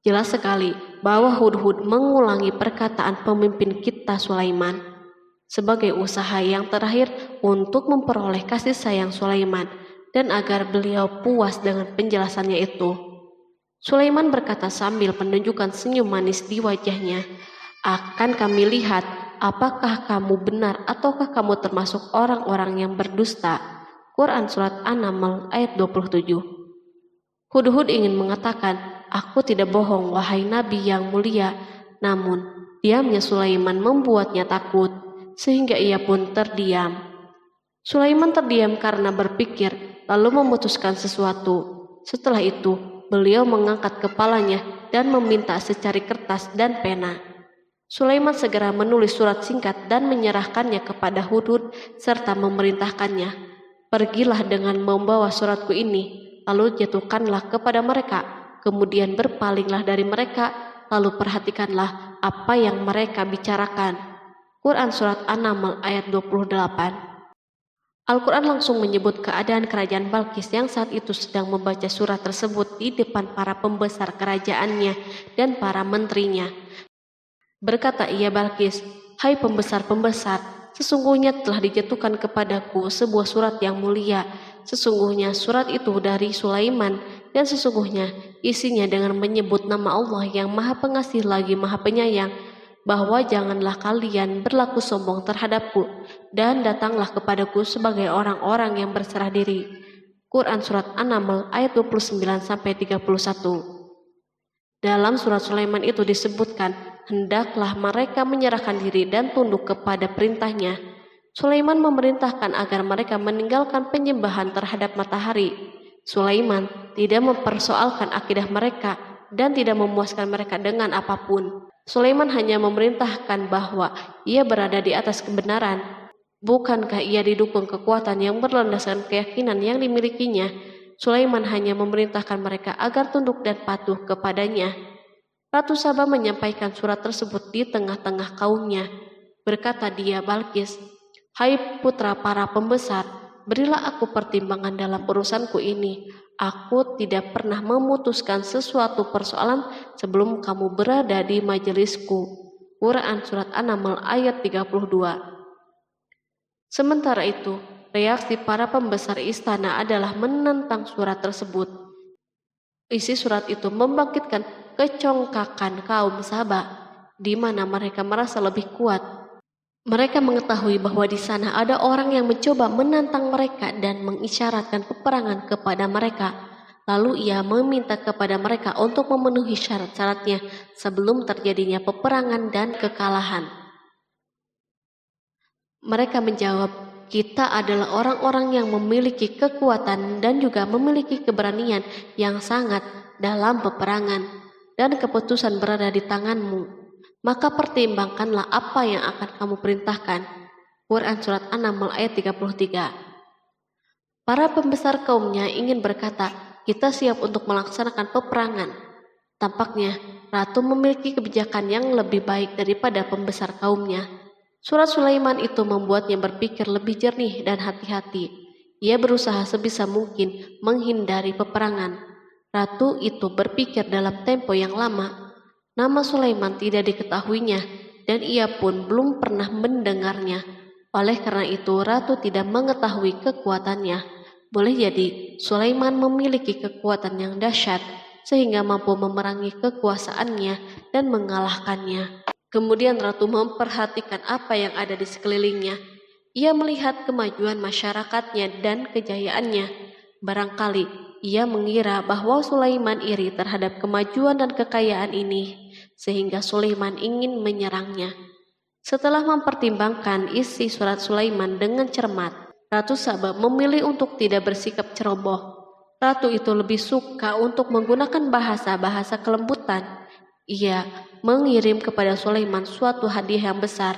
Jelas sekali bahwa Hudhud mengulangi perkataan pemimpin kita Sulaiman sebagai usaha yang terakhir untuk memperoleh kasih sayang Sulaiman dan agar beliau puas dengan penjelasannya itu. Sulaiman berkata sambil menunjukkan senyum manis di wajahnya, "Akan kami lihat apakah kamu benar ataukah kamu termasuk orang-orang yang berdusta." Quran Surat An-Naml ayat 27. Hudhud ingin mengatakan, "Aku tidak bohong, wahai Nabi yang mulia." Namun, diamnya Sulaiman membuatnya takut, sehingga ia pun terdiam. Sulaiman terdiam karena berpikir, lalu memutuskan sesuatu. Setelah itu, beliau mengangkat kepalanya dan meminta secari kertas dan pena. Sulaiman segera menulis surat singkat dan menyerahkannya kepada Hudhud serta memerintahkannya, "Pergilah dengan membawa suratku ini, lalu jatuhkanlah kepada mereka. Kemudian berpalinglah dari mereka, lalu perhatikanlah apa yang mereka bicarakan." Quran Surat An-Naml ayat 28. Al-Quran langsung menyebut keadaan kerajaan Balqis yang saat itu sedang membaca surat tersebut di depan para pembesar kerajaannya dan para menterinya. Berkata ia Balqis, "Hai pembesar-pembesar, sesungguhnya telah dijatuhkan kepadaku sebuah surat yang mulia. Sesungguhnya surat itu dari Sulaiman, dan sesungguhnya isinya dengan menyebut nama Allah yang Maha Pengasih lagi Maha Penyayang, bahwa janganlah kalian berlaku sombong terhadapku, dan datanglah kepadaku sebagai orang-orang yang berserah diri." Quran Surat An-Naml ayat 29-31. Dalam surat Sulaiman itu disebutkan, hendaklah mereka menyerahkan diri dan tunduk kepada perintahnya. Sulaiman memerintahkan agar mereka meninggalkan penyembahan terhadap matahari. Sulaiman tidak mempersoalkan akidah mereka dan tidak memuaskan mereka dengan apapun. Sulaiman hanya memerintahkan bahwa ia berada di atas kebenaran. Bukankah ia didukung kekuatan yang berlandaskan keyakinan yang dimilikinya? Sulaiman hanya memerintahkan mereka agar tunduk dan patuh kepadanya. Ratu Saba menyampaikan surat tersebut di tengah-tengah kaumnya. Berkata dia, Balkis, "Hai putra para pembesar, berilah aku pertimbangan dalam urusanku ini. Aku tidak pernah memutuskan sesuatu persoalan sebelum kamu berada di majelisku." Quran Surat An-Naml ayat 32. Sementara itu, reaksi para pembesar istana adalah menentang surat tersebut. Isi surat itu membangkitkan kecongkakan kaum Saba, di mana mereka merasa lebih kuat. Mereka mengetahui bahwa di sana ada orang yang mencoba menantang mereka dan mengisyaratkan peperangan kepada mereka. Lalu ia meminta kepada mereka untuk memenuhi syarat-syaratnya sebelum terjadinya peperangan dan kekalahan. Mereka menjawab, "Kita adalah orang-orang yang memiliki kekuatan dan juga memiliki keberanian yang sangat dalam peperangan, dan keputusan berada di tanganmu. Maka pertimbangkanlah apa yang akan kamu perintahkan." Quran Surat An-Naml ayat 33. Para pembesar kaumnya ingin berkata, "Kita siap untuk melaksanakan peperangan." Tampaknya ratu memiliki kebijakan yang lebih baik daripada pembesar kaumnya. Surat Sulaiman itu membuatnya berpikir lebih jernih dan hati-hati. Ia berusaha sebisa mungkin menghindari peperangan. Ratu itu berpikir dalam tempo yang lama. Nama Sulaiman tidak diketahuinya, dan ia pun belum pernah mendengarnya. Oleh karena itu, ratu tidak mengetahui kekuatannya. Boleh jadi Sulaiman memiliki kekuatan yang dahsyat sehingga mampu memerangi kekuasaannya dan mengalahkannya. Kemudian ratu memperhatikan apa yang ada di sekelilingnya. Ia melihat kemajuan masyarakatnya dan kejayaannya. Barangkali ia mengira bahwa Sulaiman iri terhadap kemajuan dan kekayaan ini, sehingga Sulaiman ingin menyerangnya. Setelah mempertimbangkan isi surat Sulaiman dengan cermat, Ratu Saba memilih untuk tidak bersikap ceroboh. Ratu itu lebih suka untuk menggunakan bahasa-bahasa kelembutan. Ia mengirim kepada Sulaiman suatu hadiah yang besar.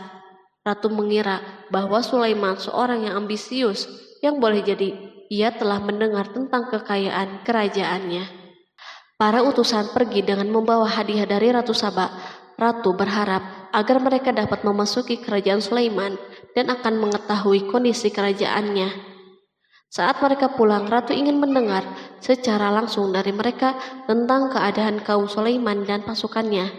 Ratu mengira bahwa Sulaiman seorang yang ambisius, yang boleh jadi ia telah mendengar tentang kekayaan kerajaannya. Para utusan pergi dengan membawa hadiah dari Ratu Saba. Ratu berharap agar mereka dapat memasuki kerajaan Sulaiman dan akan mengetahui kondisi kerajaannya. Saat mereka pulang, Ratu ingin mendengar secara langsung dari mereka tentang keadaan kaum Sulaiman dan pasukannya.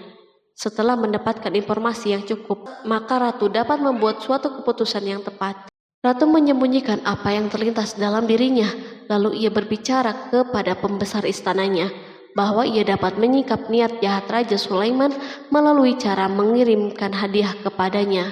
Setelah mendapatkan informasi yang cukup, maka Ratu dapat membuat suatu keputusan yang tepat. Ratu menyembunyikan apa yang terlintas dalam dirinya, lalu ia berbicara kepada pembesar istananya bahwa ia dapat menyingkap niat jahat Raja Sulaiman melalui cara mengirimkan hadiah kepadanya.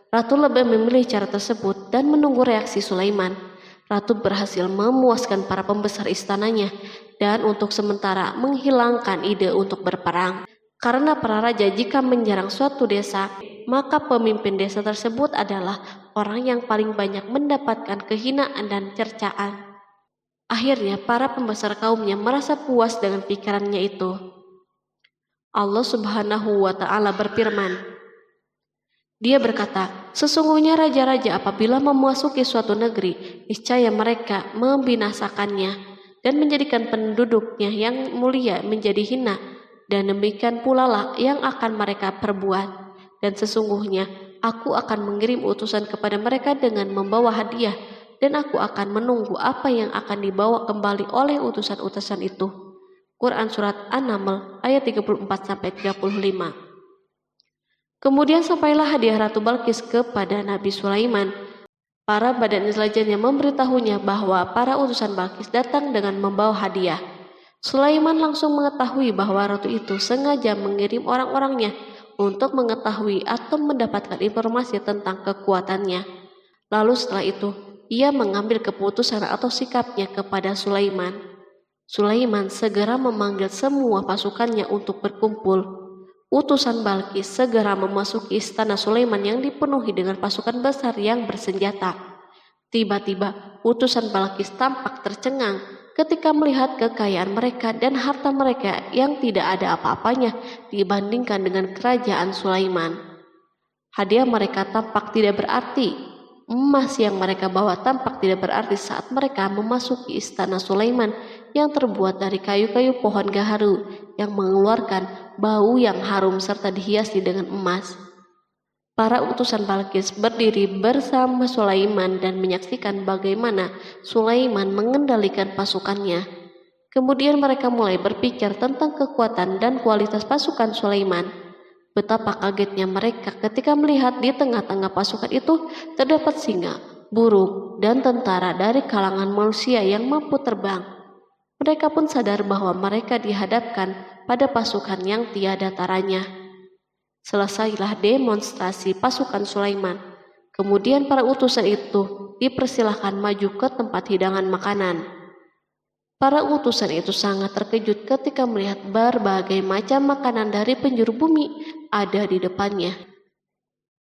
Ratu lebih memilih cara tersebut dan menunggu reaksi Sulaiman. Ratu berhasil memuaskan para pembesar istananya dan untuk sementara menghilangkan ide untuk berperang. Karena para raja jika menyerang suatu desa, maka pemimpin desa tersebut adalah orang yang paling banyak mendapatkan kehinaan dan cercaan. Akhirnya para pembesar kaumnya merasa puas dengan pikirannya itu. Allah Subhanahu wa Ta'ala berfirman, Dia berkata, "Sesungguhnya raja-raja apabila memasuki suatu negeri, niscaya mereka membinasakannya dan menjadikan penduduknya yang mulia menjadi hina, dan demikian pula lah yang akan mereka perbuat. Dan sesungguhnya aku akan mengirim utusan kepada mereka dengan membawa hadiah, dan aku akan menunggu apa yang akan dibawa kembali oleh utusan-utusan itu." Quran Surat An-Naml ayat 34-35. Kemudian sampailah hadiah Ratu Balkis kepada Nabi Sulaiman. Para badan intelijennya memberitahunya bahwa para utusan Balkis datang dengan membawa hadiah. Sulaiman langsung mengetahui bahwa ratu itu sengaja mengirim orang-orangnya untuk mengetahui atau mendapatkan informasi tentang kekuatannya. Lalu setelah itu, ia mengambil keputusan atau sikapnya kepada Sulaiman. Sulaiman segera memanggil semua pasukannya untuk berkumpul. Utusan Balkis segera memasuki istana Sulaiman yang dipenuhi dengan pasukan besar yang bersenjata. Tiba-tiba, utusan Balkis tampak tercengang ketika melihat kekayaan mereka dan harta mereka yang tidak ada apa-apanya dibandingkan dengan kerajaan Sulaiman. Hadiah mereka tampak tidak berarti. Emas yang mereka bawa tampak tidak berarti saat mereka memasuki istana Sulaiman yang terbuat dari kayu-kayu pohon gaharu yang mengeluarkan bau yang harum serta dihiasi dengan emas. Para utusan Balkis berdiri bersama Sulaiman dan menyaksikan bagaimana Sulaiman mengendalikan pasukannya. Kemudian mereka mulai berpikir tentang kekuatan dan kualitas pasukan Sulaiman. Betapa kagetnya mereka ketika melihat di tengah-tengah pasukan itu terdapat singa, burung, dan tentara dari kalangan manusia yang mampu terbang. Mereka pun sadar bahwa mereka dihadapkan pada pasukan yang tiada taranya. Selesailah demonstrasi pasukan Sulaiman. Kemudian para utusan itu dipersilahkan maju ke tempat hidangan makanan. Para utusan itu sangat terkejut ketika melihat berbagai macam makanan dari penjuru bumi ada di depannya.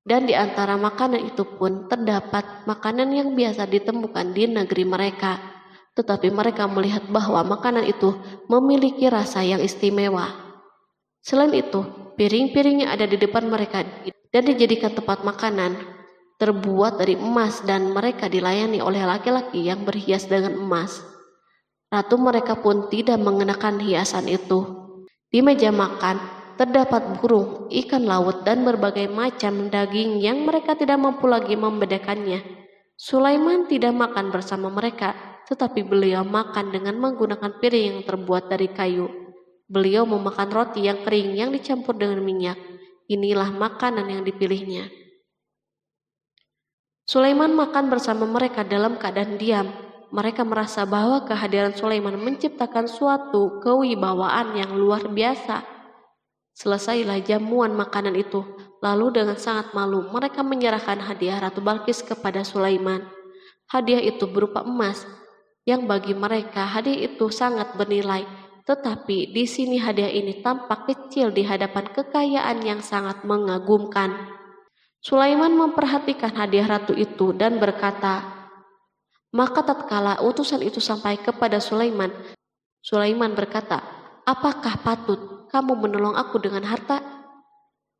Dan di antara makanan itu pun terdapat makanan yang biasa ditemukan di negeri mereka. Tetapi mereka melihat bahwa makanan itu memiliki rasa yang istimewa. Selain itu, piring-piring yang ada di depan mereka dan dijadikan tempat makanan terbuat dari emas dan mereka dilayani oleh laki-laki yang berhias dengan emas. Ratu mereka pun tidak mengenakan hiasan itu. Di meja makan terdapat burung, ikan laut, dan berbagai macam daging yang mereka tidak mampu lagi membedakannya. Sulaiman tidak makan bersama mereka, tetapi beliau makan dengan menggunakan piring yang terbuat dari kayu. Beliau memakan roti yang kering yang dicampur dengan minyak. Inilah makanan yang dipilihnya. Sulaiman makan bersama mereka dalam keadaan diam. Mereka merasa bahwa kehadiran Sulaiman menciptakan suatu kewibawaan yang luar biasa. Selesailah jamuan makanan itu. Lalu dengan sangat malu mereka menyerahkan hadiah Ratu Balkis kepada Sulaiman. Hadiah itu berupa emas, yang bagi mereka hadiah itu sangat bernilai. Tetapi di sini hadiah ini tampak kecil di hadapan kekayaan yang sangat mengagumkan. Sulaiman memperhatikan hadiah ratu itu dan berkata, maka tatkala utusan itu sampai kepada Sulaiman, Sulaiman berkata, apakah patut kamu menolong aku dengan harta?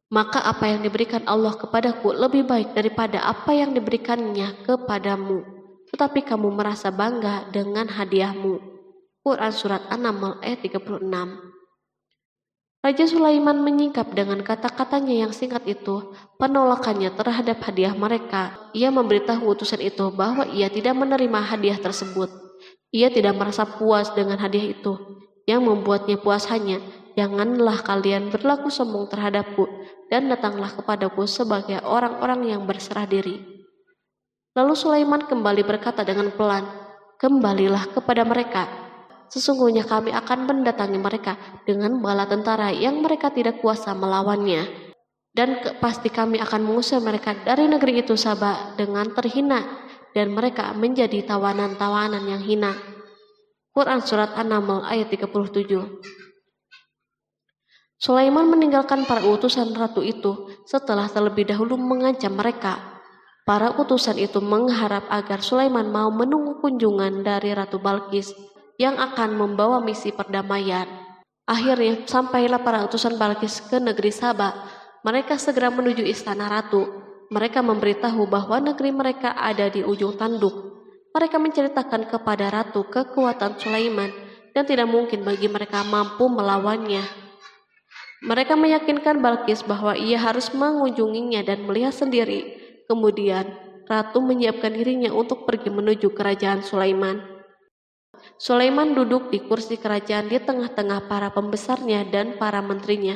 Maka apa yang diberikan Allah kepadaku lebih baik daripada apa yang diberikannya kepadamu. Tetapi kamu merasa bangga dengan hadiahmu. Quran Surat An-Naml ayat 36. Raja Sulaiman menyingkap dengan kata-katanya yang singkat itu penolakannya terhadap hadiah mereka. Ia memberitahu utusan itu bahwa ia tidak menerima hadiah tersebut. Ia tidak merasa puas dengan hadiah itu. Yang membuatnya puas hanya, janganlah kalian berlaku sombong terhadapku dan datanglah kepadaku sebagai orang-orang yang berserah diri. Lalu Sulaiman kembali berkata dengan pelan, kembalilah kepada mereka. Sesungguhnya kami akan mendatangi mereka dengan bala tentara yang mereka tidak kuasa melawannya. Dan pasti kami akan mengusir mereka dari negeri itu Saba dengan terhina dan mereka menjadi tawanan-tawanan yang hina. Quran Surat An-Naml ayat 37. Sulaiman meninggalkan para utusan ratu itu setelah terlebih dahulu mengancam mereka. Para utusan itu mengharap agar Sulaiman mau menunggu kunjungan dari Ratu Balkis yang akan membawa misi perdamaian. Akhirnya sampailah para utusan Balkis ke negeri Saba. Mereka segera menuju istana ratu. Mereka memberitahu bahwa negeri mereka ada di ujung tanduk. Mereka menceritakan kepada ratu kekuatan Sulaiman dan tidak mungkin bagi mereka mampu melawannya. Mereka meyakinkan Balkis bahwa ia harus mengunjunginya dan melihat sendiri. Kemudian ratu menyiapkan dirinya untuk pergi menuju kerajaan Sulaiman. Sulaiman duduk di kursi kerajaan di tengah-tengah para pembesarnya dan para menterinya,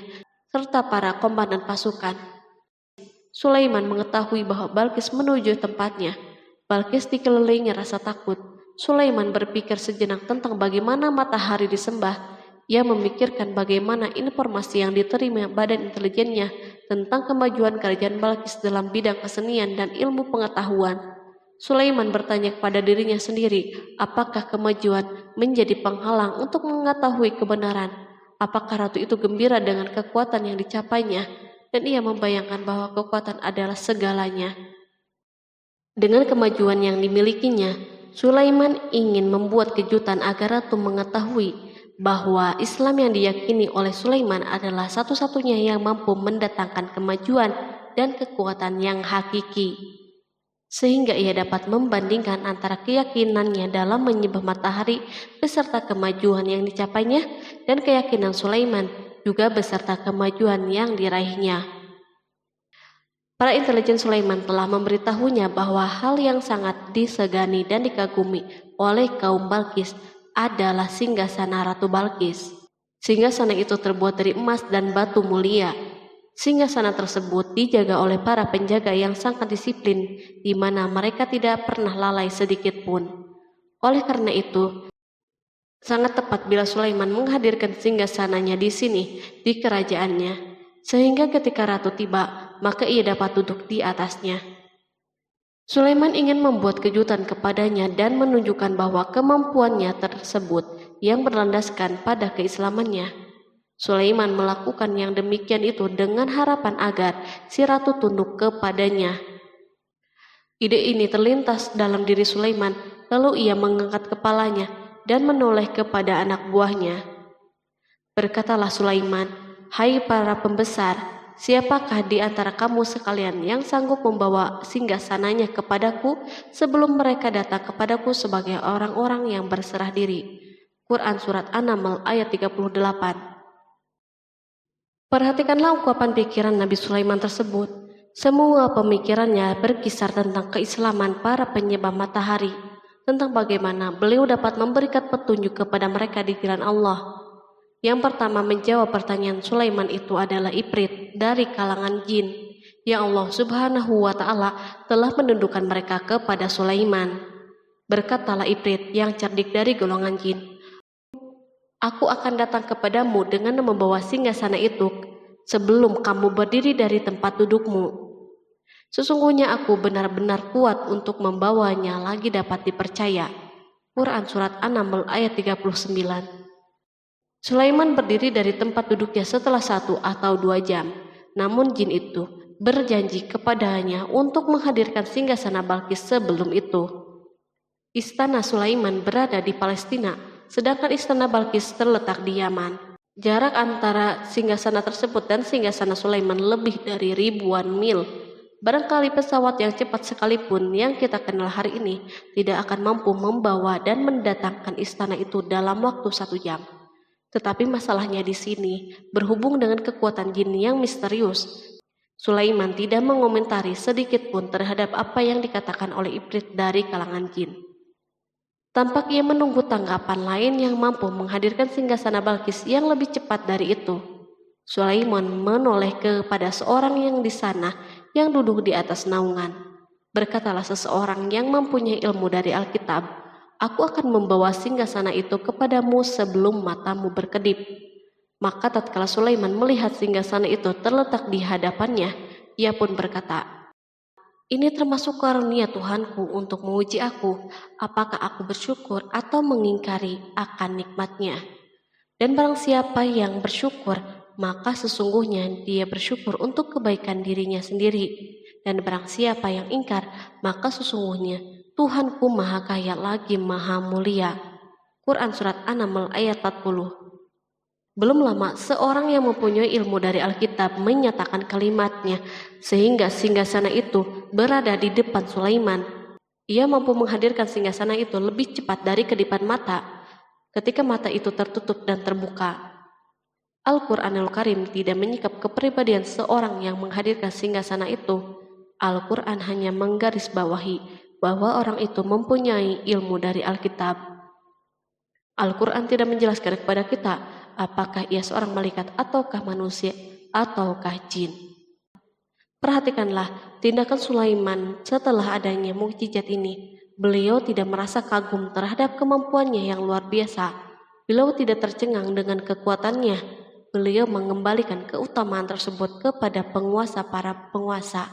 serta para komandan pasukan. Sulaiman mengetahui bahwa Balkis menuju tempatnya. Balkis dikelilingi rasa takut. Sulaiman berpikir sejenak tentang bagaimana matahari disembah. Ia memikirkan bagaimana informasi yang diterima badan intelijennya tentang kemajuan kerajaan Balkis dalam bidang kesenian dan ilmu pengetahuan. Sulaiman bertanya kepada dirinya sendiri, apakah kemajuan menjadi penghalang untuk mengetahui kebenaran? Apakah ratu itu gembira dengan kekuatan yang dicapainya? Dan ia membayangkan bahwa kekuatan adalah segalanya. Dengan kemajuan yang dimilikinya, Sulaiman ingin membuat kejutan agar ratu mengetahui bahwa Islam yang diyakini oleh Sulaiman adalah satu-satunya yang mampu mendatangkan kemajuan dan kekuatan yang hakiki. sehingga ia dapat membandingkan antara keyakinannya dalam menyembah matahari beserta kemajuan yang dicapainya dan keyakinan Sulaiman juga beserta kemajuan yang diraihnya. Para intelijen Sulaiman telah memberitahunya bahwa hal yang sangat disegani dan dikagumi oleh kaum Balkis adalah singgasana Ratu Balkis. Singgasana itu terbuat dari emas dan batu mulia. Singgasana tersebut dijaga oleh para penjaga yang sangat disiplin, di mana mereka tidak pernah lalai sedikit pun. Oleh karena itu, sangat tepat bila Sulaiman menghadirkan singgasananya di sini, di kerajaannya, sehingga ketika ratu tiba, maka ia dapat duduk di atasnya. Sulaiman ingin membuat kejutan kepadanya dan menunjukkan bahwa kemampuannya tersebut yang berlandaskan pada keislamannya. Sulaiman melakukan yang demikian itu dengan harapan agar si ratu tunduk kepadanya. Ide ini terlintas dalam diri Sulaiman, lalu ia mengangkat kepalanya dan menoleh kepada anak buahnya. Berkatalah Sulaiman, "Hai para pembesar, siapakah di antara kamu sekalian yang sanggup membawa singgasananya kepadaku sebelum mereka datang kepadaku sebagai orang-orang yang berserah diri?" Quran Surat An-Naml ayat 38. Perhatikanlah ungkapan pikiran Nabi Sulaiman tersebut. Semua pemikirannya berkisar tentang keislaman para penyembah matahari, tentang bagaimana beliau dapat memberikan petunjuk kepada mereka di jalan Allah. Yang pertama menjawab pertanyaan Sulaiman itu adalah Ifrit dari kalangan jin, yang Allah Subhanahu wa Ta'ala telah menundukkan mereka kepada Sulaiman. Berkatalah Ifrit yang cerdik dari golongan jin, "Aku akan datang kepadamu dengan membawa singgasana itu sebelum kamu berdiri dari tempat dudukmu. Sesungguhnya aku benar-benar kuat untuk membawanya lagi dapat dipercaya." Quran Surat An-Naml ayat 39. Sulaiman berdiri dari tempat duduknya setelah 1 atau 2 jam. Namun jin itu berjanji kepadanya untuk menghadirkan singgasana Balkis sebelum itu. Istana Sulaiman berada di Palestina, sedangkan istana Balkis terletak di Yaman. Jarak antara singgasana tersebut dan singgasana Sulaiman lebih dari ribuan mil. Barangkali pesawat yang cepat sekalipun yang kita kenal hari ini tidak akan mampu membawa dan mendatangkan istana itu dalam waktu 1 jam. Tetapi masalahnya di sini berhubung dengan kekuatan jin yang misterius. Sulaiman tidak mengomentari sedikit pun terhadap apa yang dikatakan oleh Ifrit dari kalangan jin. Tampak ia menunggu tanggapan lain yang mampu menghadirkan singgasana Balkis yang lebih cepat dari itu. Sulaiman menoleh kepada seorang yang di sana yang duduk di atas naungan. Berkatalah seseorang yang mempunyai ilmu dari Alkitab, "Aku akan membawa singgasana itu kepadamu sebelum matamu berkedip." Maka tatkala Sulaiman melihat singgasana itu terletak di hadapannya, ia pun berkata, "Ini termasuk karunia Tuhanku untuk menguji aku, apakah aku bersyukur atau mengingkari akan nikmatnya. Dan barang siapa yang bersyukur, maka sesungguhnya dia bersyukur untuk kebaikan dirinya sendiri. Dan barang siapa yang ingkar, maka sesungguhnya Tuhanku maha kaya lagi maha mulia." Quran Surat An-Naml ayat 40. Belum lama, seorang yang mempunyai ilmu dari Alkitab menyatakan kalimatnya, sehingga singgasana itu berada di depan Sulaiman. Ia mampu menghadirkan singgasana itu lebih cepat dari kedipan mata, ketika mata itu tertutup dan terbuka. Al-Quranul Karim tidak menyikap kepribadian seorang yang menghadirkan singgasana itu. Al-Quran hanya menggarisbawahi bahwa orang itu mempunyai ilmu dari Alkitab. Al-Quran tidak menjelaskan kepada kita apakah ia seorang malaikat ataukah manusia ataukah jin. Perhatikanlah tindakan Sulaiman setelah adanya mukjizat ini. Beliau tidak merasa kagum terhadap kemampuannya yang luar biasa. Beliau tidak tercengang dengan kekuatannya. Beliau mengembalikan keutamaan tersebut kepada penguasa para penguasa,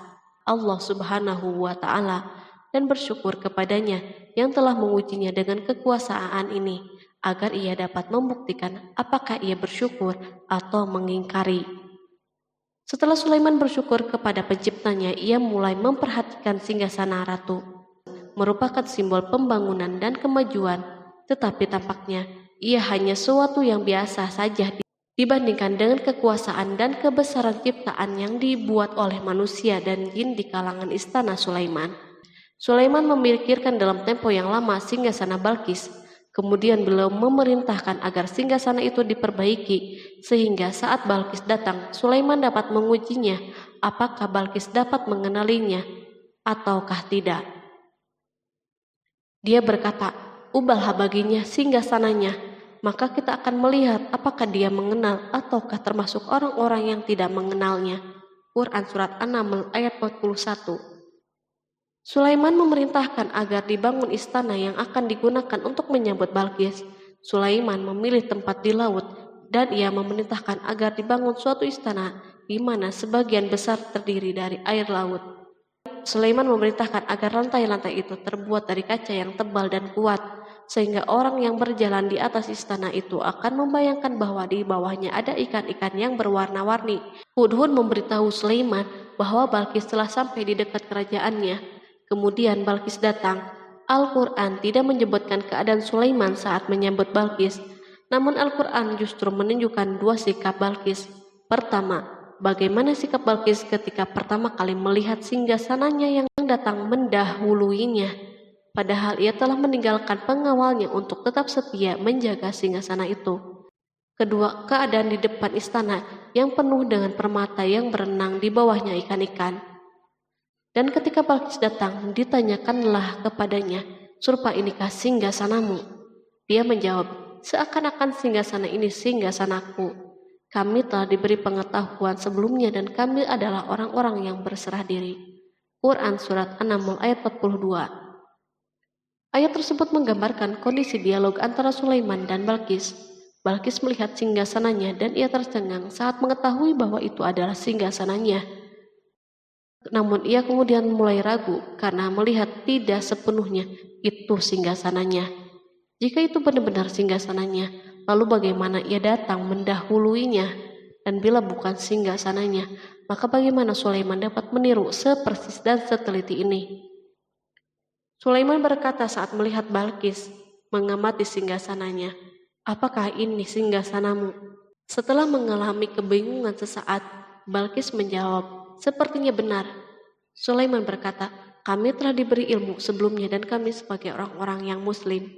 Allah Subhanahu wa Ta'ala, dan bersyukur kepadanya yang telah mengujinya dengan kekuasaan ini, agar ia dapat membuktikan apakah ia bersyukur atau mengingkari. Setelah Sulaiman bersyukur kepada penciptanya, ia mulai memperhatikan singgasana ratu. Merupakan simbol pembangunan dan kemajuan, tetapi tampaknya ia hanya sesuatu yang biasa saja dibandingkan dengan kekuasaan dan kebesaran ciptaan yang dibuat oleh manusia dan jin di kalangan istana Sulaiman. Sulaiman memikirkan dalam tempo yang lama singgasana Balkis. Kemudian beliau memerintahkan agar singgasana itu diperbaiki, sehingga saat Balkis datang, Sulaiman dapat mengujinya apakah Balkis dapat mengenalinya ataukah tidak. Dia berkata, "Ubahlah baginya singgasananya, maka kita akan melihat apakah dia mengenal ataukah termasuk orang-orang yang tidak mengenalnya." Quran Surat An-Naml ayat 41. Sulaiman memerintahkan agar dibangun istana yang akan digunakan untuk menyambut Balkis. Sulaiman memilih tempat di laut dan ia memerintahkan agar dibangun suatu istana di mana sebagian besar terdiri dari air laut. Sulaiman memerintahkan agar lantai-lantai itu terbuat dari kaca yang tebal dan kuat, sehingga orang yang berjalan di atas istana itu akan membayangkan bahwa di bawahnya ada ikan-ikan yang berwarna-warni. Hudhud memberitahu Sulaiman bahwa Balkis telah sampai di dekat kerajaannya. Kemudian Balkis datang. Al-Quran tidak menyebutkan keadaan Sulaiman saat menyambut Balkis, namun Al-Quran justru menunjukkan dua sikap Balkis. Pertama, bagaimana sikap Balkis ketika pertama kali melihat singgasananya yang datang mendahuluinya, padahal ia telah meninggalkan pengawalnya untuk tetap setia menjaga singgasana itu. Kedua, keadaan di depan istana yang penuh dengan permata yang berenang di bawahnya ikan-ikan. Dan ketika Balkis datang, ditanyakanlah kepadanya, "Serupa inikah singgasanamu?" Dia menjawab, "Seakan-akan singgasana ini singgasanaku. Kami telah diberi pengetahuan sebelumnya dan kami adalah orang-orang yang berserah diri." Quran Surat An-Naml ayat 42. Ayat tersebut menggambarkan kondisi dialog antara Sulaiman dan Balkis. Balkis melihat singgasananya dan ia tercengang saat mengetahui bahwa itu adalah singgasananya. Namun ia kemudian mulai ragu karena melihat tidak sepenuhnya itu singgasananya. Jika itu benar-benar singgasananya, lalu bagaimana ia datang mendahuluinya? Dan bila bukan singgasananya, maka bagaimana Sulaiman dapat meniru sepersis dan seteliti ini? Sulaiman berkata saat melihat Balkis mengamati singgasananya, "Apakah ini singgasanamu?" Setelah mengalami kebingungan sesaat, Balkis menjawab, "Sepertinya benar." Sulaiman berkata, "Kami telah diberi ilmu sebelumnya dan kami sebagai orang-orang yang muslim."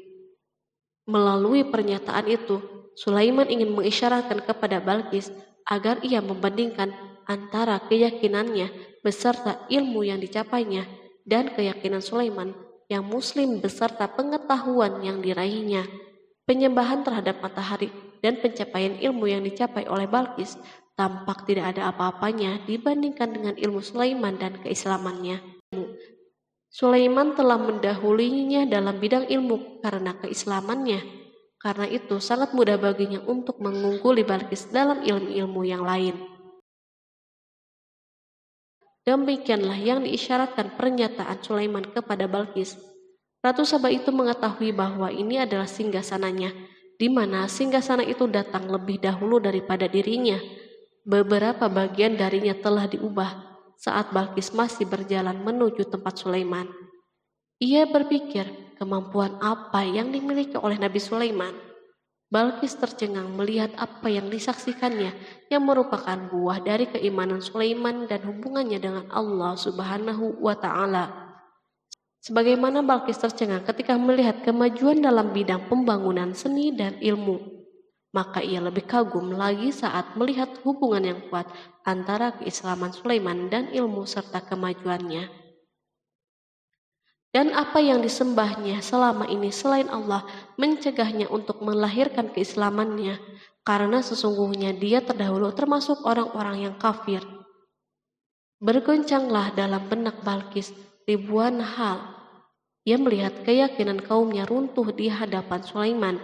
Melalui pernyataan itu, Sulaiman ingin mengisyaratkan kepada Balkis agar ia membandingkan antara keyakinannya beserta ilmu yang dicapainya dan keyakinan Sulaiman yang muslim beserta pengetahuan yang diraihnya. Penyembahan terhadap matahari dan pencapaian ilmu yang dicapai oleh Balkis tampak tidak ada apa-apanya dibandingkan dengan ilmu Sulaiman dan keislamannya. Sulaiman telah mendahulinya dalam bidang ilmu karena keislamannya. Karena itu sangat mudah baginya untuk mengungguli Balkis dalam ilmu-ilmu yang lain. Demikianlah yang diisyaratkan pernyataan Sulaiman kepada Balkis. Ratu Saba itu mengetahui bahwa ini adalah singgasananya, di mana singgasana itu datang lebih dahulu daripada dirinya. Beberapa bagian darinya telah diubah saat Balkis masih berjalan menuju tempat Sulaiman. Ia berpikir kemampuan apa yang dimiliki oleh Nabi Sulaiman. Balkis tercengang melihat apa yang disaksikannya yang merupakan buah dari keimanan Sulaiman dan hubungannya dengan Allah Subhanahu wa Ta'ala. Sebagaimana Balkis tercengang ketika melihat kemajuan dalam bidang pembangunan seni dan ilmu, maka ia lebih kagum lagi saat melihat hubungan yang kuat antara keislaman Sulaiman dan ilmu serta kemajuannya. Dan apa yang disembahnya selama ini selain Allah mencegahnya untuk melahirkan keislamannya, karena sesungguhnya dia terdahulu termasuk orang-orang yang kafir. Bergoncanglah dalam benak Balkis ribuan hal. Ia melihat keyakinan kaumnya runtuh di hadapan Sulaiman.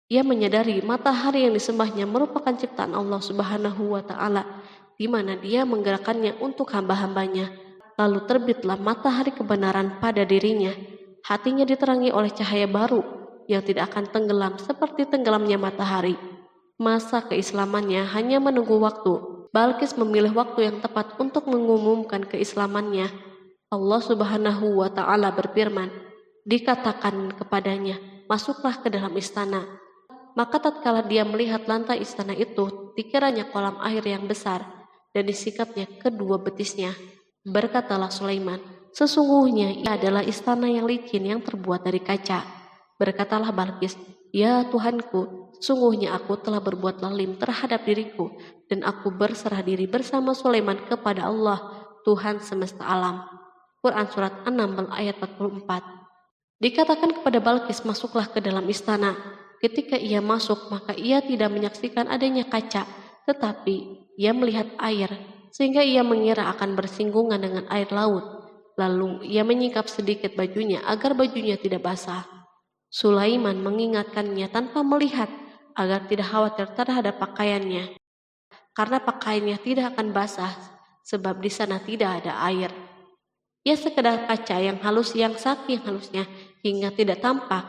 Ia menyadari matahari yang disembahnya merupakan ciptaan Allah Subhanahu wa Ta'ala, di mana dia menggerakkannya untuk hamba-hambanya. Lalu terbitlah matahari kebenaran pada dirinya. Hatinya diterangi oleh cahaya baru yang tidak akan tenggelam seperti tenggelamnya matahari. Masa keislamannya hanya menunggu waktu. Balkis memilih waktu yang tepat untuk mengumumkan keislamannya. Allah Subhanahu wa Ta'ala berfirman, dikatakan kepadanya, "Masuklah ke dalam istana." Maka tatkala dia melihat lantai istana itu, dikiranya kolam air yang besar dan disikapnya kedua betisnya. Berkatalah Sulaiman, Sesungguhnya ia adalah istana yang licin yang terbuat dari kaca. Berkatalah Balqis, "Ya Tuhanku, sesungguhnya aku telah berbuat zalim terhadap diriku, dan aku berserah diri bersama Sulaiman kepada Allah, Tuhan semesta alam." Quran Surat 6 ayat 44. Dikatakan kepada Balqis, masuklah ke dalam istana. Ketika ia masuk, maka ia tidak menyaksikan adanya kaca, tetapi ia melihat air, sehingga ia mengira akan bersinggungan dengan air laut. Lalu ia menyingkap sedikit bajunya agar bajunya tidak basah. Sulaiman mengingatkannya tanpa melihat agar tidak khawatir terhadap pakaiannya, karena pakaiannya tidak akan basah sebab di sana tidak ada air. Ia sekedar kaca yang halus yang saking halusnya hingga tidak tampak.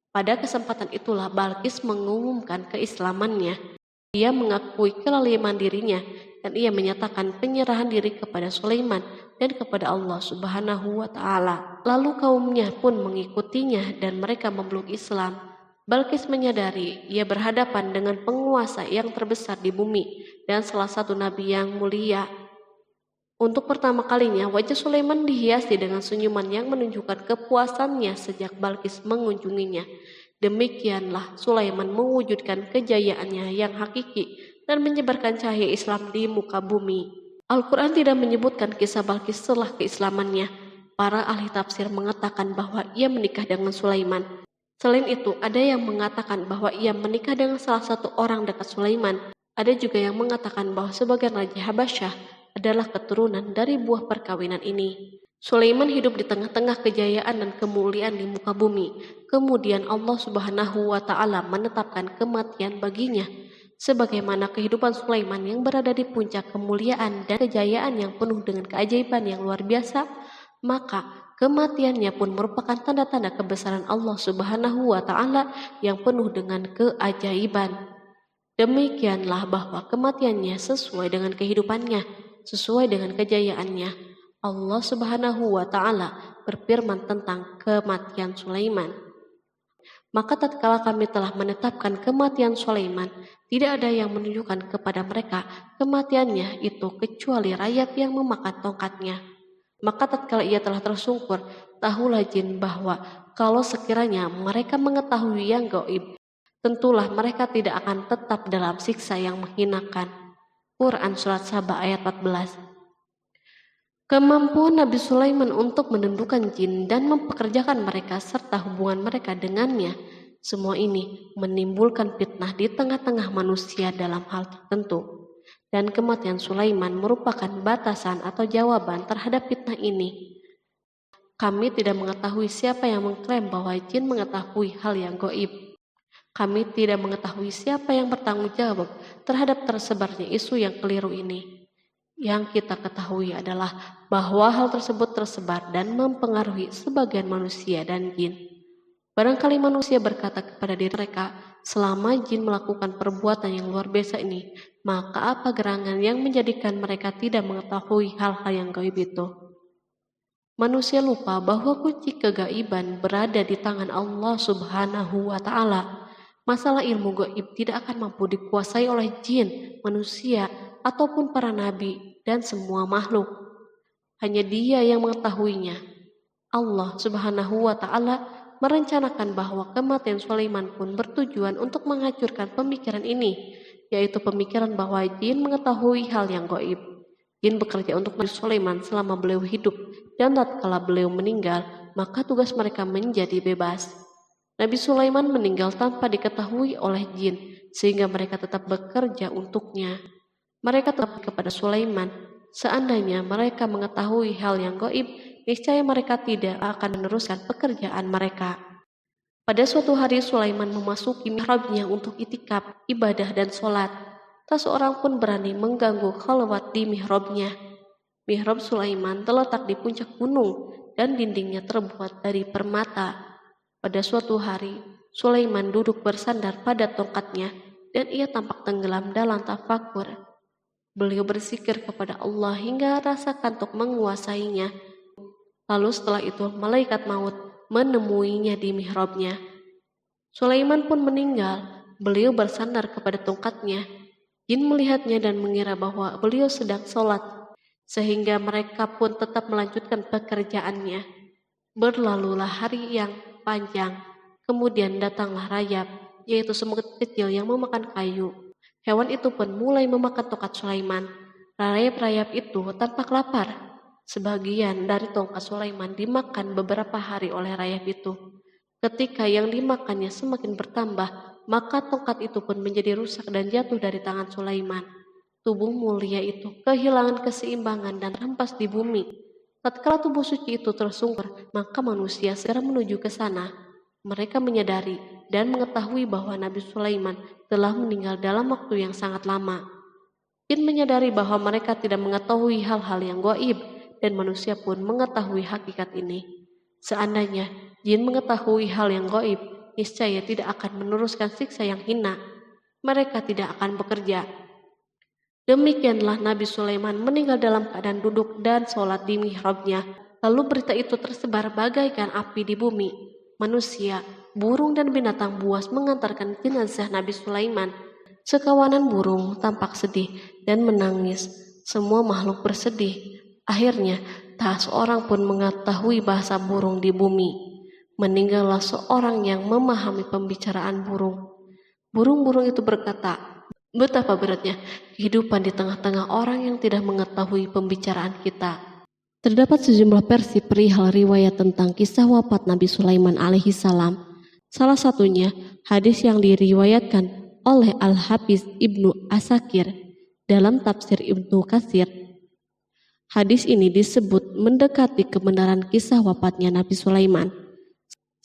Pada kesempatan itulah Balqis mengumumkan keislamannya. Ia mengakui kelaliman dirinya dan ia menyatakan penyerahan diri kepada Sulaiman dan kepada Allah Subhanahu wa Ta'ala. Lalu kaumnya pun mengikutinya dan mereka memeluk Islam. Balqis menyadari ia berhadapan dengan penguasa yang terbesar di bumi dan salah satu nabi yang mulia. Untuk pertama kalinya wajah Sulaiman dihiasi dengan senyuman yang menunjukkan kepuasannya sejak Balqis mengunjunginya. Demikianlah Sulaiman mewujudkan kejayaannya yang hakiki dan menyebarkan cahaya Islam di muka bumi. Al-Quran tidak menyebutkan kisah Balqis setelah keislamannya. Para ahli tafsir mengatakan bahwa ia menikah dengan Sulaiman. Selain itu, ada yang mengatakan bahwa ia menikah dengan salah satu orang dekat Sulaiman. Ada juga yang mengatakan bahwa sebagian Raja Habasyah adalah keturunan dari buah perkawinan ini. Sulaiman hidup di tengah-tengah kejayaan dan kemuliaan di muka bumi. Kemudian Allah Subhanahu wa Ta'ala menetapkan kematian baginya. Sebagaimana kehidupan Sulaiman yang berada di puncak kemuliaan dan kejayaan yang penuh dengan keajaiban yang luar biasa, maka kematiannya pun merupakan tanda-tanda kebesaran Allah Subhanahu wa Ta'ala yang penuh dengan keajaiban. Demikianlah bahwa kematiannya sesuai dengan kehidupannya, sesuai dengan kejayaannya. Allah Subhanahu wa Ta'ala berfirman tentang kematian Sulaiman. Maka tatkala kami telah menetapkan kematian Sulaiman, tidak ada yang menunjukkan kepada mereka kematiannya itu kecuali rayap yang memakan tongkatnya. Maka tatkala ia telah tersungkur, tahulah jin bahwa kalau sekiranya mereka mengetahui yang gaib, tentulah mereka tidak akan tetap dalam siksa yang menghinakan. Quran Surat Saba ayat 14. Kemampuan Nabi Sulaiman untuk menundukkan jin dan mempekerjakan mereka serta hubungan mereka dengannya, semua ini menimbulkan fitnah di tengah-tengah manusia dalam hal tertentu. Dan kematian Sulaiman merupakan batasan atau jawaban terhadap fitnah ini. Kami tidak mengetahui siapa yang mengklaim bahwa jin mengetahui hal yang gaib. Kami tidak mengetahui siapa yang bertanggung jawab terhadap tersebarnya isu yang keliru ini. Yang kita ketahui adalah bahwa hal tersebut tersebar dan mempengaruhi sebagian manusia dan jin. Barangkali manusia berkata kepada diri mereka, selama jin melakukan perbuatan yang luar biasa ini, maka apa gerangan yang menjadikan mereka tidak mengetahui hal-hal yang gaib itu? Manusia lupa bahwa kunci kegaiban berada di tangan Allah Subhanahu wa Ta'ala. Masalah ilmu gaib tidak akan mampu dikuasai oleh jin, manusia, ataupun para nabi dan semua makhluk. Hanya Dia yang mengetahuinya. Allah Subhanahu wa Ta'ala merencanakan bahwa kematian Sulaiman pun bertujuan untuk menghancurkan pemikiran ini, yaitu pemikiran bahwa jin mengetahui hal yang gaib. Jin bekerja untuk Nabi Sulaiman selama beliau hidup, dan tatkala beliau meninggal, maka tugas mereka menjadi bebas. Nabi Sulaiman meninggal tanpa diketahui oleh jin, sehingga mereka tetap bekerja untuknya. Mereka tetap kepada Sulaiman. Seandainya mereka mengetahui hal yang gaib, niscaya mereka tidak akan meneruskan pekerjaan mereka. Pada suatu hari Sulaiman memasuki mihrabnya untuk itikaf, ibadah dan sholat. Tak seorang pun berani mengganggu khalwat di mihrabnya. Mihrab Sulaiman terletak di puncak gunung dan dindingnya terbuat dari permata. Pada suatu hari, Sulaiman duduk bersandar pada tongkatnya dan ia tampak tenggelam dalam tafakur. Beliau berzikir kepada Allah hingga rasa kantuk menguasainya. Lalu setelah itu malaikat maut menemuinya di mihrabnya. Sulaiman pun meninggal. Beliau bersandar kepada tongkatnya. Jin melihatnya dan mengira bahwa beliau sedang sholat. sehingga mereka pun tetap melanjutkan pekerjaannya. Berlalulah hari yang panjang, kemudian datanglah rayap, yaitu semut kecil yang memakan kayu. Hewan itu pun mulai memakan tongkat Sulaiman. Rayap-rayap itu tampak lapar. Sebagian dari tongkat Sulaiman dimakan beberapa hari oleh rayap itu. Ketika yang dimakannya semakin bertambah, maka tongkat itu pun menjadi rusak dan jatuh dari tangan Sulaiman. Tubuh mulia itu kehilangan keseimbangan dan terhempas di bumi. Tatkala tubuh suci itu tersungkur, maka manusia segera menuju ke sana. Mereka menyadari dan mengetahui bahwa Nabi Sulaiman telah meninggal dalam waktu yang sangat lama. Jin menyadari bahwa mereka tidak mengetahui hal-hal yang gaib, dan manusia pun mengetahui hakikat ini. Seandainya jin mengetahui hal yang gaib, niscaya tidak akan meneruskan siksa yang hina. Mereka tidak akan bekerja. Demikianlah Nabi Sulaiman meninggal dalam keadaan duduk dan sholat di mihrabnya. Lalu berita itu tersebar bagaikan api di bumi. Manusia, burung dan binatang buas mengantarkan jenazah Nabi Sulaiman. Sekawanan burung tampak sedih dan menangis. Semua makhluk bersedih. Akhirnya, tak seorang pun mengetahui bahasa burung di bumi. Meninggallah seorang yang memahami pembicaraan burung. Burung-burung itu berkata, "Betapa beratnya kehidupan di tengah-tengah orang yang tidak mengetahui pembicaraan kita." Terdapat sejumlah versi perihal riwayat tentang kisah wafat Nabi Sulaiman alaihi salam. Salah satunya hadis yang diriwayatkan oleh Al-Hafiz Ibnu Asakir dalam tafsir Ibnu Katsir. Hadis ini disebut mendekati kebenaran kisah wafatnya Nabi Sulaiman.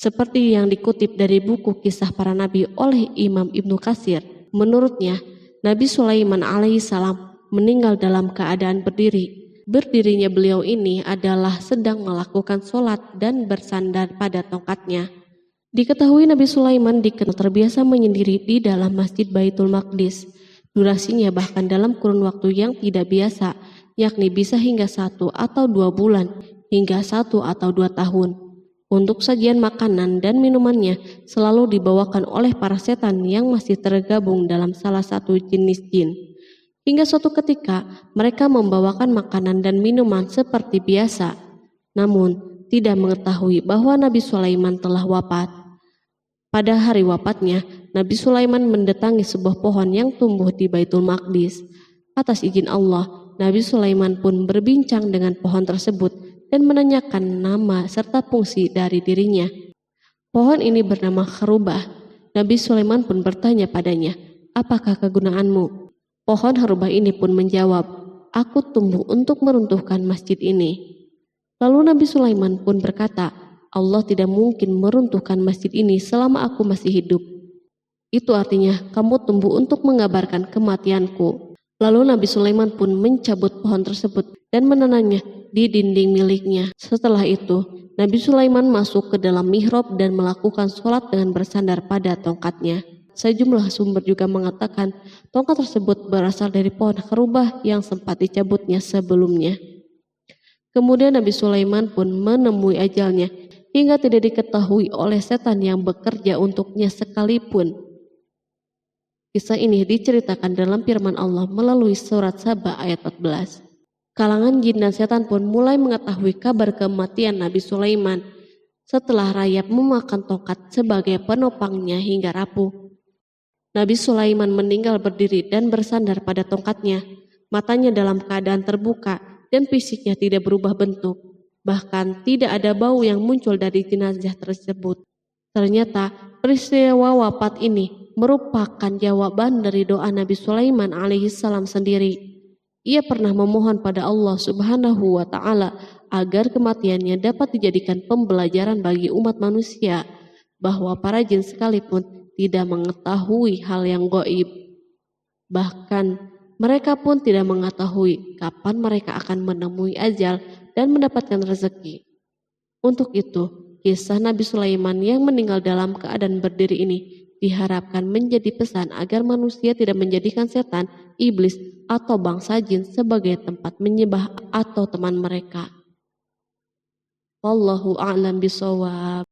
Seperti yang dikutip dari buku Kisah Para Nabi oleh Imam Ibnu Katsir. Menurutnya, Nabi Sulaiman alaihissalam meninggal dalam keadaan berdiri. Berdirinya beliau ini adalah sedang melakukan sholat dan bersandar pada tongkatnya. Diketahui Nabi Sulaiman dikenal terbiasa menyendiri di dalam Masjid Baitul Maqdis. Durasinya bahkan dalam kurun waktu yang tidak biasa, yakni bisa hingga 1 atau 2 bulan, hingga 1 atau 2 tahun. Untuk sajian makanan dan minumannya selalu dibawakan oleh para setan yang masih tergabung dalam salah satu jenis jin. Hingga suatu ketika mereka membawakan makanan dan minuman seperti biasa, namun tidak mengetahui bahwa Nabi Sulaiman telah wafat. Pada hari wafatnya, Nabi Sulaiman mendatangi sebuah pohon yang tumbuh di Baitul Maqdis. Atas izin Allah, Nabi Sulaiman pun berbincang dengan pohon tersebut dan menanyakan nama serta fungsi dari dirinya. Pohon ini bernama Kharubah. Nabi Sulaiman pun bertanya padanya, "Apakah kegunaanmu?" Pohon Kharubah ini pun menjawab, "Aku tumbuh untuk meruntuhkan masjid ini." Lalu Nabi Sulaiman pun berkata, "Allah tidak mungkin meruntuhkan masjid ini selama aku masih hidup. Itu artinya kamu tumbuh untuk mengabarkan kematianku." Lalu Nabi Sulaiman pun mencabut pohon tersebut dan menanamnya di dinding miliknya. Setelah itu, Nabi Sulaiman masuk ke dalam mihrab dan melakukan sholat dengan bersandar pada tongkatnya. Sejumlah sumber juga mengatakan tongkat tersebut berasal dari pohon Kharubah yang sempat dicabutnya sebelumnya. Kemudian Nabi Sulaiman pun menemui ajalnya hingga tidak diketahui oleh setan yang bekerja untuknya sekalipun. Kisah ini diceritakan dalam firman Allah melalui surat Saba ayat 14. Kalangan jin dan setan pun mulai mengetahui kabar kematian Nabi Sulaiman setelah rayap memakan tongkat sebagai penopangnya hingga rapuh. Nabi Sulaiman meninggal berdiri dan bersandar pada tongkatnya. Matanya dalam keadaan terbuka dan fisiknya tidak berubah bentuk. Bahkan tidak ada bau yang muncul dari jenazah tersebut. Ternyata peristiwa wafat ini merupakan jawaban dari doa Nabi Sulaiman alaihissalam sendiri. Ia pernah memohon pada Allah Subhanahu wa Ta'ala agar kematiannya dapat dijadikan pembelajaran bagi umat manusia, bahwa para jin sekalipun tidak mengetahui hal yang gaib. Bahkan mereka pun tidak mengetahui kapan mereka akan menemui ajal dan mendapatkan rezeki. Untuk itu, kisah Nabi Sulaiman yang meninggal dalam keadaan berdiri ini diharapkan menjadi pesan agar manusia tidak menjadikan setan, iblis, atau bangsa jin sebagai tempat menyembah atau teman mereka. Wallahu a'lam bishawab.